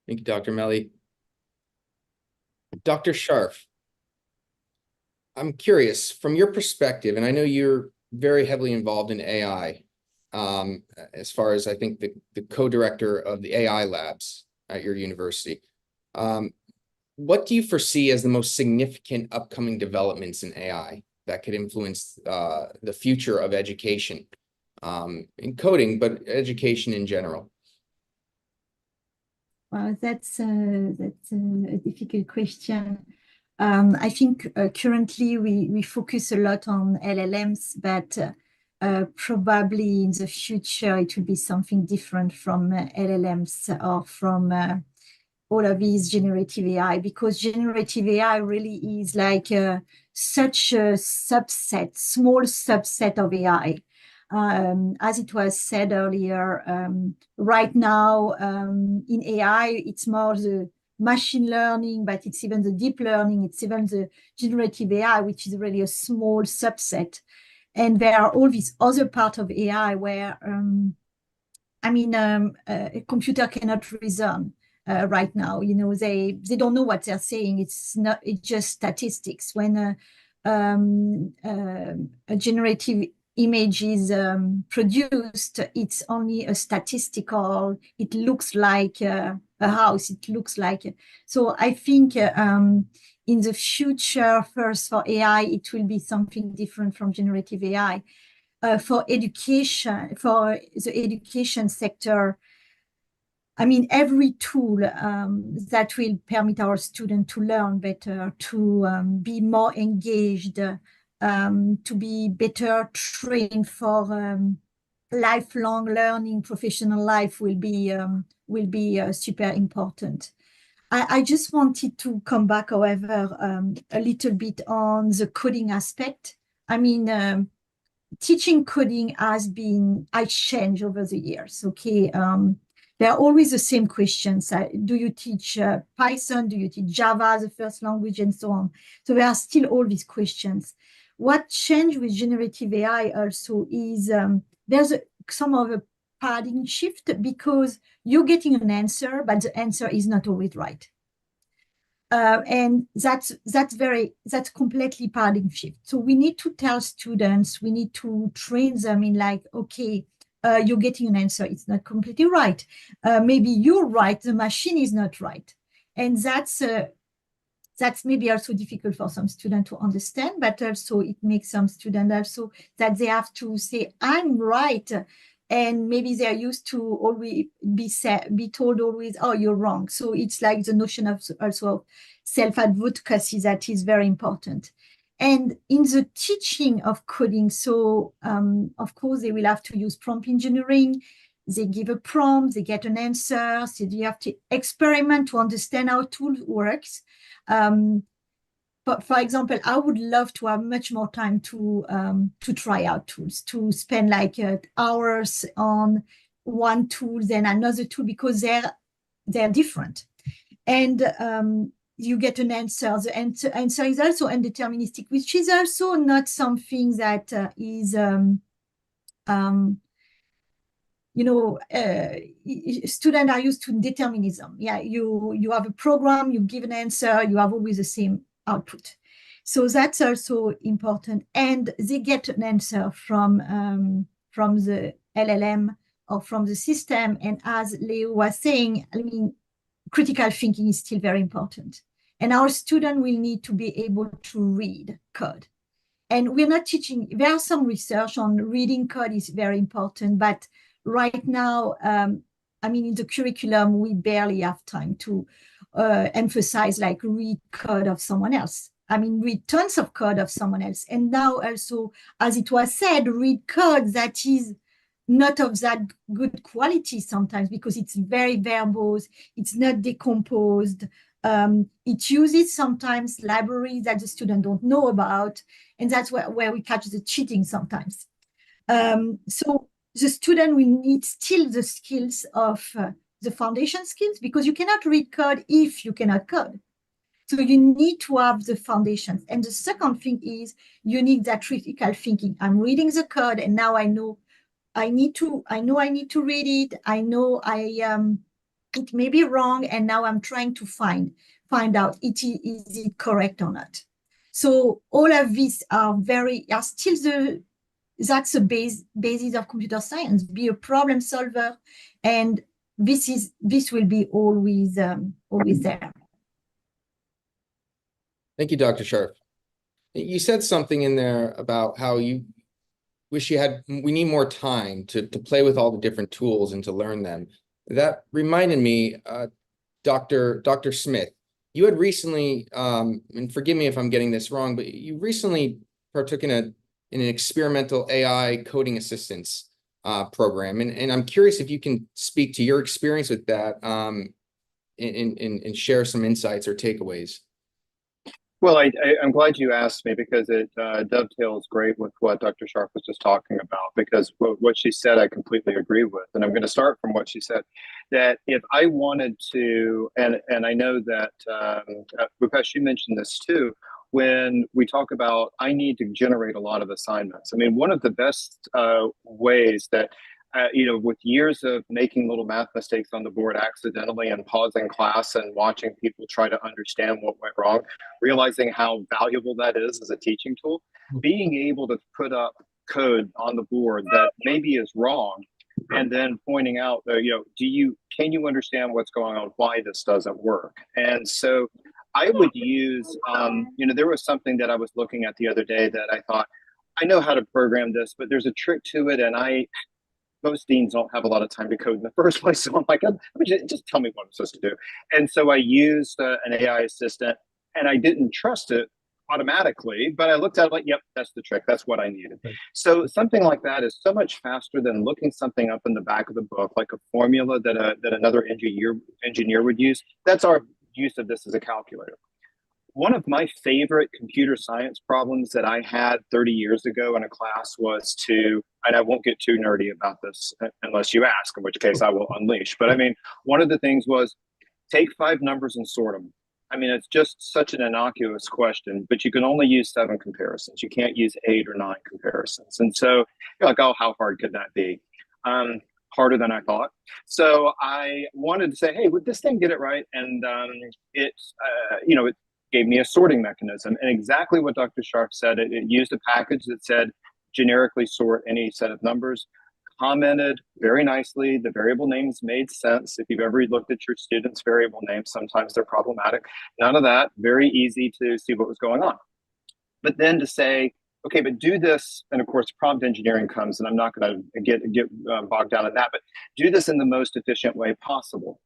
Thank you, Dr. Melli. Dr. Scharff, I'm curious, from your perspective, and I know you're very heavily involved in AI, as far as I think the co-director of the AI labs at your university. What do you foresee as the most significant upcoming developments in AI that could influence the future of education, in coding, but education in general? Well, that's a difficult question. I think currently we focus a lot on LLMs, but probably in the future it will be something different from LLMs or from all of these generative AI, because generative AI really is like such a subset, small subset of AI. As it was said earlier, right now in AI, it's more the machine learning, but it's even the deep learning, it's even the generative AI, which is really a small subset. And there are all these other parts of AI where, a computer cannot reason right now. You know, they don't know what they're saying. It's just statistics. When a generative image is produced, it's only a statistical, it looks like a house, it looks like. So I think in the future, first for AI, it will be something different from generative AI. For education, for the education sector, I mean, every tool that will permit our students to learn better, to be more engaged, to be better trained for lifelong learning, professional life will be super important. I just wanted to come back, however, a little bit on the coding aspect. I mean, teaching coding has changed over the years. Okay, there are always the same questions. Do you teach Python? Do you teach Java as a first language, and so on? So there are still all these questions. What changed with generative AI also is there's some of a paradigm shift, because you're getting an answer, but the answer is not always right. And that's completely paradigm shift. So we need to tell students, we need to train them in like, okay, you're getting an answer, it's not completely right. Maybe you're right, the machine is not right. And that's maybe also difficult for some students to understand, but also it makes some students also that they have to say, I'm right. And maybe they're used to always be told always, oh, you're wrong. So it's like the notion of also self-advocacy that is very important. And in the teaching of coding, so of course, they will have to use prompt engineering. They give a prompt, they get an answer. So you have to experiment to understand how a tool works. But for example, I would love to have much more time to try out tools, to spend like hours on one tool than another tool, because they're different. And you get an answer. The answer is also indeterministic, which is also not something that is students are used to determinism. Yeah, you have a program, you give an answer, you have always the same output. So that's also important. And they get an answer from the LLM or from the system. And as Leo was saying, I mean, critical thinking is still very important. And our student will need to be able to read code. And we're not teaching, there are some research on reading code is very important, but right now, in the curriculum, we barely have time to emphasize like read code of someone else. I mean, read tons of code of someone else. And now also, as it was said, read code that is not of that good quality sometimes, because it's very verbose, it's not decomposed. It uses sometimes libraries that the student don't know about. And that's where we catch the cheating sometimes. So the student will need still the skills of the foundation skills, because you cannot read code if you cannot code. So you need to have the foundations. And the second thing is you need that critical thinking. I'm reading the code, and now I know I need to read it. I know it may be wrong, and now I'm trying to find out is it correct or not. So all of these are still that's the basis of computer science. Be a problem solver, and this will be always there. Thank you, Dr. Scharff. You said something in there about how you wish we need more time to play with all the different tools and to learn them. That reminded me, Dr. Smith, you had recently, and forgive me if I'm getting this wrong, but you recently partook in an experimental AI coding assistance program. And I'm curious if you can speak to your experience with that and share some insights or takeaways. Well, I'm glad you asked me, because it dovetails great with what Dr. Scharff was just talking about, because what she said I completely agree with. And I'm going to start from what she said, that if I wanted to, and I know that, because you mentioned this too, when we talk about I need to generate a lot of assignments. I mean, one of the best ways that with years of making little math mistakes on the board accidentally and pausing class and watching people try to understand what went wrong, realizing how valuable that is as a teaching tool, being able to put up code on the board that maybe is wrong, and then pointing out, can you understand what's going on, why this doesn't work? And so I would use, there was something that I was looking at the other day that I thought, I know how to program this, but there's a trick to it, and most deans don't have a lot of time to code in the first place. So I'm like, just tell me what I'm supposed to do. And so I used an AI assistant, and I didn't trust it automatically, but I looked at it like, yep, that's the trick. That's what I needed. Right. So something like that is so much faster than looking something up in the back of the book, like a formula that another engineer would use. That's our use of this as a calculator. One of my favorite computer science problems that I had 30 years ago in a class was and I won't get too nerdy about this unless you ask, in which case I will unleash. But I mean, one of the things was take 5 numbers and sort them. I mean, it's just such an innocuous question, but you can only use 7 comparisons. You can't use 8 or 9 comparisons. And so you're like, oh, how hard could that be? Harder than I thought. So I wanted to say, hey, would this thing get it right? And it gave me a sorting mechanism. And exactly what Dr. Scharff said, it used a package that said, generically sort any set of numbers, commented very nicely. The variable names made sense. If you've ever looked at your students' variable names, sometimes they're problematic. None of that, very easy to see what was going on. But then to say, okay, but do this, and of course, prompt engineering comes, and I'm not going to get bogged down in that, but do this in the most efficient way possible.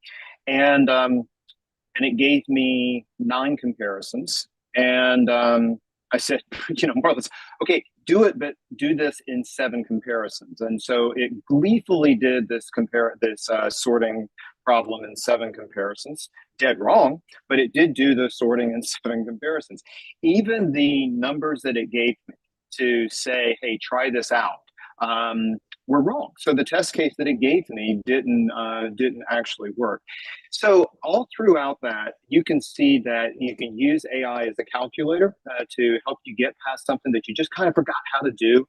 And it gave me 9 comparisons. And I said, more or less, okay, do it, but do this in 7 comparisons. And so it gleefully did this sorting problem in 7 comparisons. Dead wrong, but it did do the sorting in 7 comparisons. Even the numbers that it gave me to say, hey, try this out, were wrong. So the test case that it gave me didn't actually work. So all throughout that, you can see that you can use AI as a calculator to help you get past something that you just kind of forgot how to do.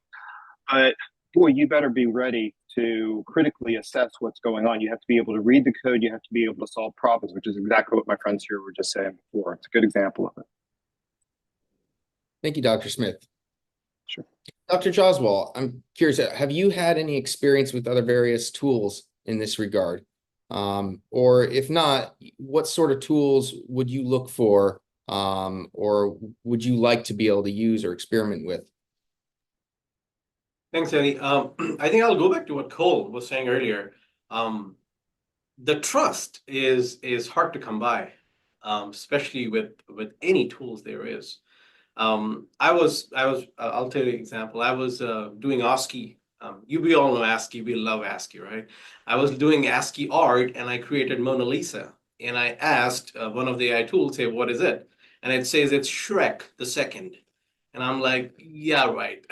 But boy, you better be ready to critically assess what's going on. You have to be able to read the code. You have to be able to solve problems, which is exactly what my friends here were just saying before. It's a good example of it. Thank you, Dr. Smith. Sure. Dr. Joswal, I'm curious, have you had any experience with other various tools in this regard? Or if not, what sort of tools would you look for or would you like to be able to use or experiment with? Thanks, Eddie. I think I'll go back to what Cole was saying earlier. The trust is hard to come by, especially with any tools there is. I'll tell you an example. I was doing ASCII. We all know ASCII. We love ASCII, right? I was doing ASCII art, and I created Mona Lisa. And I asked one of the AI tools, say, what is it? And it says it's Shrek the Second. And I'm like, yeah, right.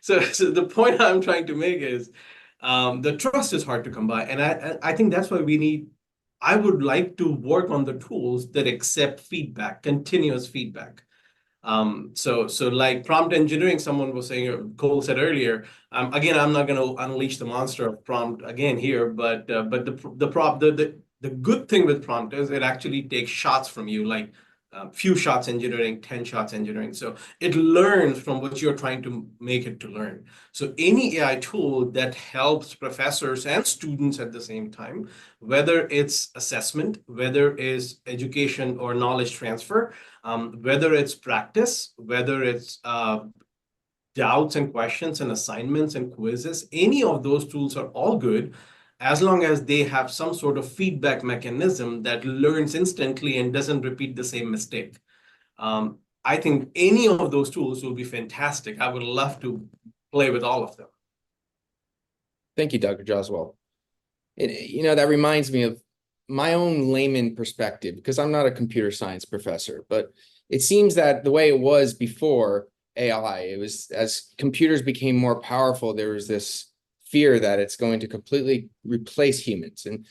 So the point I'm trying to make is the trust is hard to come by. And I think that's why I would like to work on the tools that accept feedback, continuous feedback. So like prompt engineering, someone was saying, Cole said earlier, again, I'm not going to unleash the monster of prompt again here, but the good thing with prompt is it actually takes shots from you. Like few shots engineering, 10 shots engineering. So it learns from what you're trying to make it to learn. So any AI tool that helps professors and students at the same time, whether it's assessment, whether it's education or knowledge transfer, whether it's practice, whether it's doubts and questions and assignments and quizzes, any of those tools are all good, as long as they have some sort of feedback mechanism that learns instantly and doesn't repeat the same mistake. I think any of those tools will be fantastic. I would love to play with all of them. Thank you, Dr. Joswell. That reminds me of my own layman perspective, because I'm not a computer science professor, but it seems that the way it was before AI, it was as computers became more powerful, there was this fear that it's going to completely replace humans. And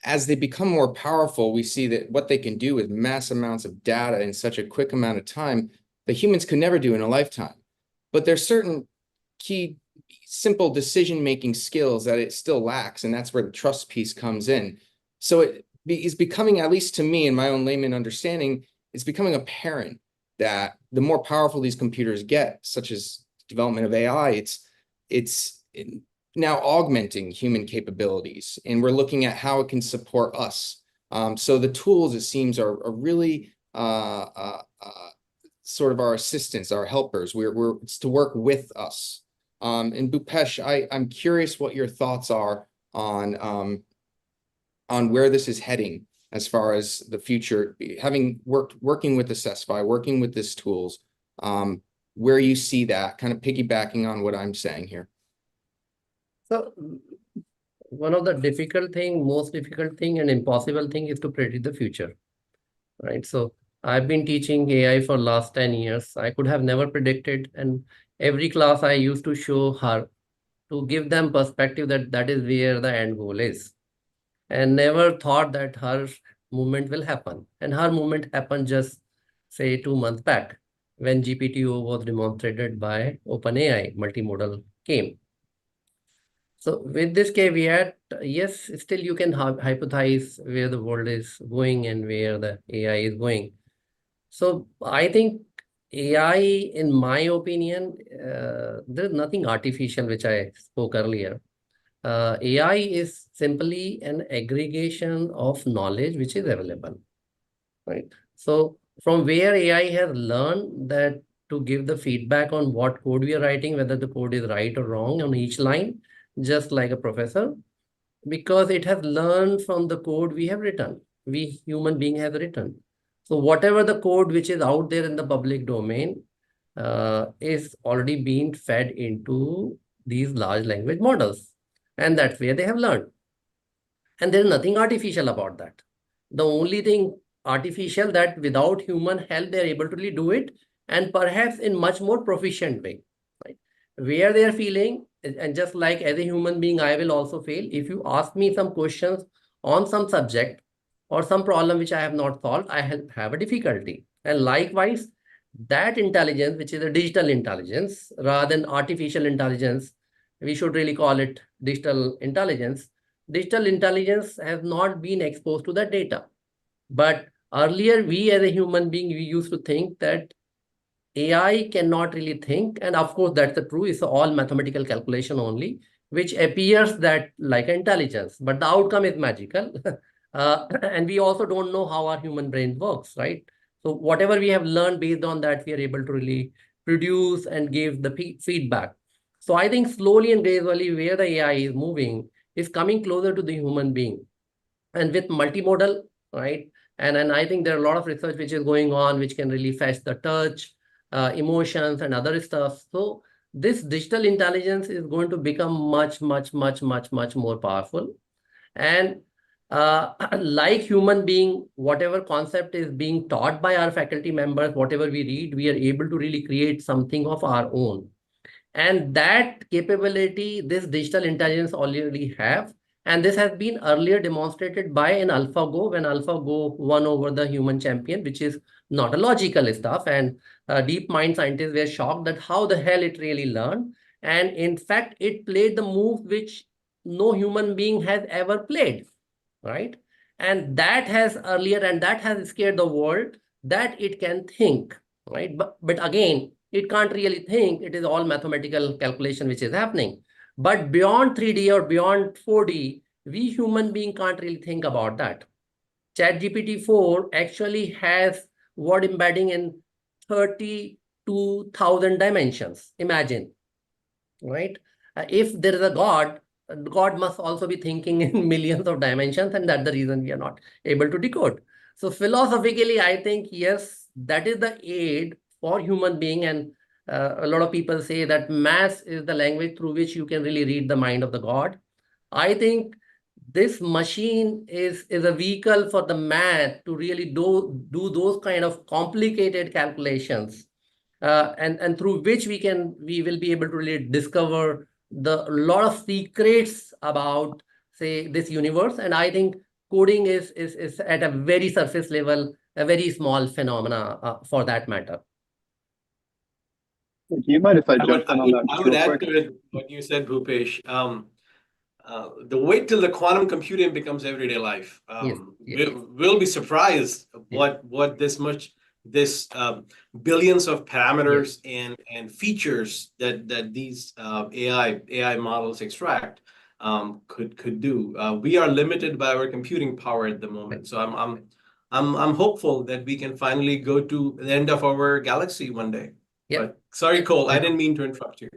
as they become more powerful, we see that what they can do with mass amounts of data in such a quick amount of time that humans could never do in a lifetime. But there's certain key, simple decision-making skills that it still lacks, and that's where the trust piece comes in. So it is becoming, at least to me, in my own layman understanding, it's becoming apparent that the more powerful these computers get, such as development of AI, it's now augmenting human capabilities, and we're looking at how it can support us. So the tools, it seems, are really sort of our assistants, our helpers. It's to work with us. And Bhupesh, I'm curious what your thoughts are on where this is heading as far as the future, having working with Assessfy, working with these tools, where you see that, kind of piggybacking on what I'm saying here. So one of the most difficult thing and impossible thing is to predict the future, right? So I've been teaching AI for last 10 years. I could have never predicted, and every class I used to show her to give them perspective that is where the end goal is, and never thought that her movement will happen. And her movement happened just, say, 2 months back when GPT-O was demonstrated by OpenAI, multimodal came. So with this caveat, yes, still you can hypothesize where the world is going and where the AI is going. So I think AI, in my opinion, there is nothing artificial, which I spoke earlier. AI is simply an aggregation of knowledge which is available, right? So from where AI has learned that to give the feedback on what code we are writing, whether the code is right or wrong on each line, just like a professor, because it has learned from the code we have written, we human being have written. So whatever the code which is out there in the public domain is already being fed into these large language models. And that's where they have learned. And there's nothing artificial about that. The only thing artificial that without human help, they're able to really do it, and perhaps in much more proficient way, right? Where they're feeling, and just like as a human being, I will also fail. If you ask me some questions on some subject or some problem which I have not solved, I have a difficulty. And likewise, that intelligence, which is a digital intelligence rather than artificial intelligence, we should really call it digital intelligence. Digital intelligence has not been exposed to the data. But earlier, we as a human being, we used to think that AI cannot really think. And of course, that's the truth. It's all mathematical calculation only, which appears that like intelligence, but the outcome is magical. And we also don't know how our human brain works, right? So whatever we have learned based on that, we are able to really produce and give the feedback. So I think slowly and gradually where the AI is moving is coming closer to the human being. And with multimodal, right? And I think there are a lot of research which is going on, which can really fetch the touch, emotions and other stuff. So this digital intelligence is going to become much more powerful. And like human being, whatever concept is being taught by our faculty members, whatever we read, we are able to really create something of our own. And that capability, this digital intelligence already have. And this has been earlier demonstrated by an AlphaGo, when AlphaGo won over the human champion, which is not a logical stuff. And deep mind scientists were shocked that how the hell it really learned. And in fact, it played the move which no human being has ever played, right? And that has earlier, and that has scared the world, that it can think, right? But again, it can't really think. It is all mathematical calculation which is happening. But beyond 3D or beyond 4D, we human being can't really think about that. ChatGPT 4 actually has word embedding in 32,000 dimensions. Imagine, right? If there is a God, God must also be thinking in millions of dimensions, and that's the reason we are not able to decode. So philosophically, I think, yes, that is the aid for human being. And a lot of people say that math is the language through which you can really read the mind of the God. I think this machine is a vehicle for the math to really do those kind of complicated calculations, and through which we will be able to really discover a lot of secrets about, say, this universe. And I think coding is at a very surface level, a very small phenomena for that matter. Do you mind if I jump in on that? I would add to it what you said, Bhupesh. The wait till the quantum computing becomes everyday life. We'll be surprised what this billions of parameters and features that these AI models extract could do. We are limited by our computing power at the moment. So I'm hopeful that we can finally go to the end of our galaxy one day. Yeah. But sorry, Cole, I didn't mean to interrupt you.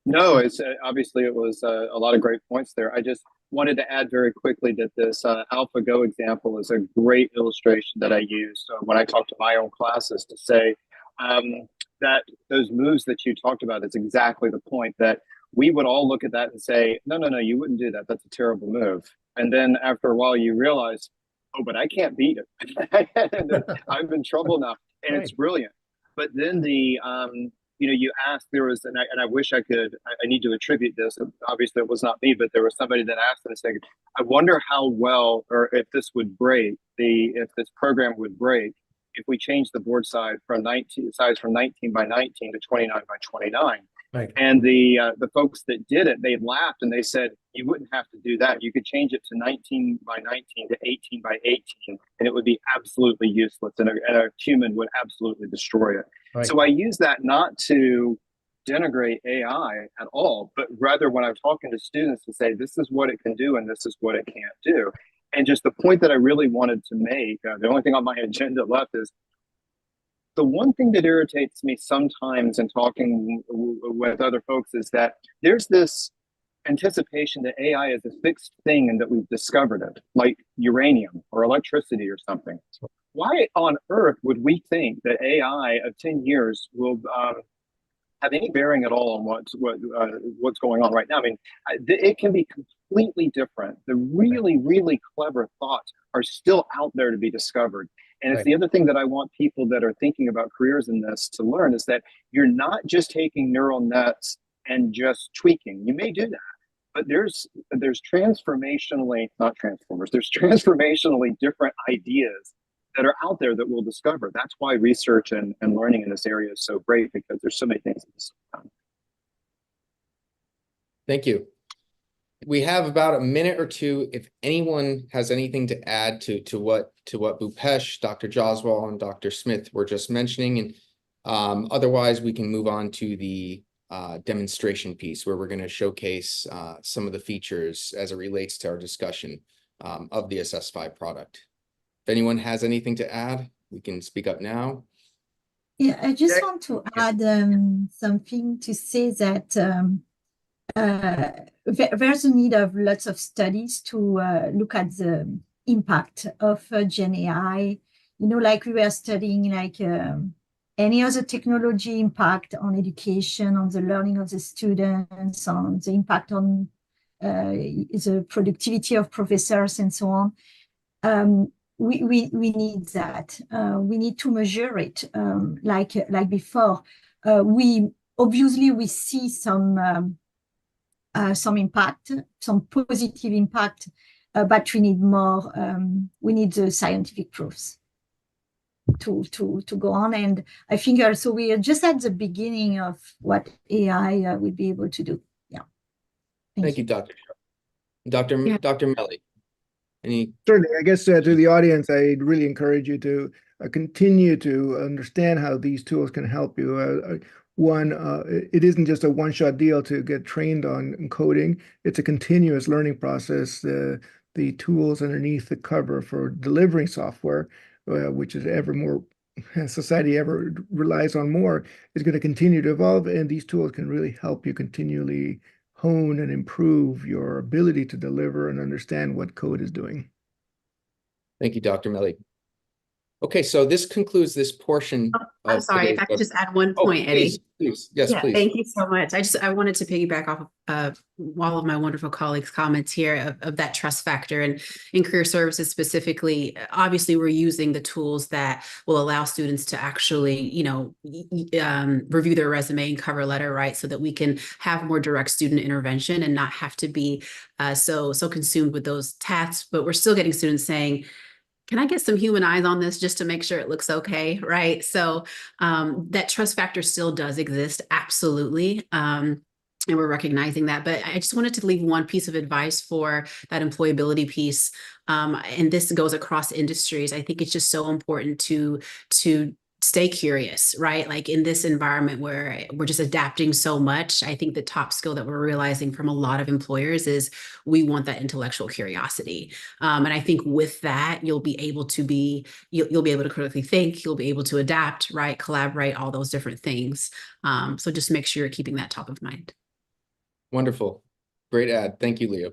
No, it's obviously it was a lot of great points there. I just wanted to add very quickly that this AlphaGo example is a great illustration that I use when I talk to my own classes to say that those moves that you talked about is exactly the point, that we would all look at that and say, no, you wouldn't do that. That's a terrible move. And then after a while, you realize, oh, but I can't beat it. I'm in trouble now. And It's brilliant. But then you asked, there was, and I wish I could, I need to attribute this. Obviously, it was not me, but there was somebody that asked in a second, I wonder how well, or if this would break, if this program would break, if we change the board size from 19 by 19 to 29 by 29. Right. And the folks that did it, they laughed and they said, you wouldn't have to do that. You could change it to 19 by 19 to 18 by 18, and it would be absolutely useless, and a human would absolutely destroy it. Right. So I use that not to denigrate AI at all, but rather when I'm talking to students to say, this is what it can do and this is what it can't do. And just the point that I really wanted to make, the only thing on my agenda left is, the one thing that irritates me sometimes in talking with other folks is that there's this anticipation that AI is a fixed thing and that we've discovered it, like uranium or electricity or something. Why on earth would we think that AI of 10 years will have any bearing at all on what's going on right now? I mean, it can be completely different. The really, really clever thoughts are still out there to be discovered. And it's the other thing that I want people that are thinking about careers in this to learn, is that you're not just taking neural nets and just tweaking. You may do that, but there's transformationally, not transformers, there's transformationally different ideas that are out there that we'll discover. That's why research and learning in this area is so great, because there's so many things at the same time. Thank you. We have about a minute or two. If anyone has anything to add to what Bhupesh, Dr. Joswal, and Dr. Smith were just mentioning, and otherwise we can move on to the demonstration piece, where we're going to showcase some of the features as it relates to our discussion of the Assessfy product. If anyone has anything to add, we can speak up now. Yeah, I just want to add something to say that there's a need of lots of studies to look at the impact of Gen AI. You know, like we were studying like any other technology impact on education, on the learning of the students, on the impact on the productivity of professors and so on. We need that. We need to measure it like before. We see some impact, some positive impact, but we need more. We need the scientific proofs to go on. And I think also we are just at the beginning of what AI will be able to do. Yeah. Thank you, Dr. Malecki. Certainly, I guess to the audience, I'd really encourage you to continue to understand how these tools can help you. It isn't just a one-shot deal to get trained on coding. It's a continuous learning process. The tools underneath the cover for delivering software, which is ever more, society ever relies on more, is going to continue to evolve. And these tools can really help you continually hone and improve your ability to deliver and understand what code is doing. Thank you, Dr. Malecki. Okay, so this concludes this portion. I'm sorry, if I could just add one point, Eddie. Please. Yes, please. Thank you so much. I wanted to piggyback off of all of my wonderful colleagues' comments here of that trust factor, and in career services specifically. Obviously, we're using the tools that will allow students to actually, review their resume and cover letter, right, so that we can have more direct student intervention and not have to be so consumed with those tasks. But we're still getting students saying, can I get some human eyes on this just to make sure it looks okay, right? So that trust factor still does exist, absolutely. And we're recognizing that. But I just wanted to leave one piece of advice for that employability piece. And this goes across industries. I think it's just so important to stay curious, right? Like in this environment where we're just adapting so much, I think the top skill that we're realizing from a lot of employers is we want that intellectual curiosity. And I think with that, you'll be able to critically think, you'll be able to adapt, right? Collaborate, all those different things. So just make sure you're keeping that top of mind. Wonderful. Great ad. Thank you, Leo.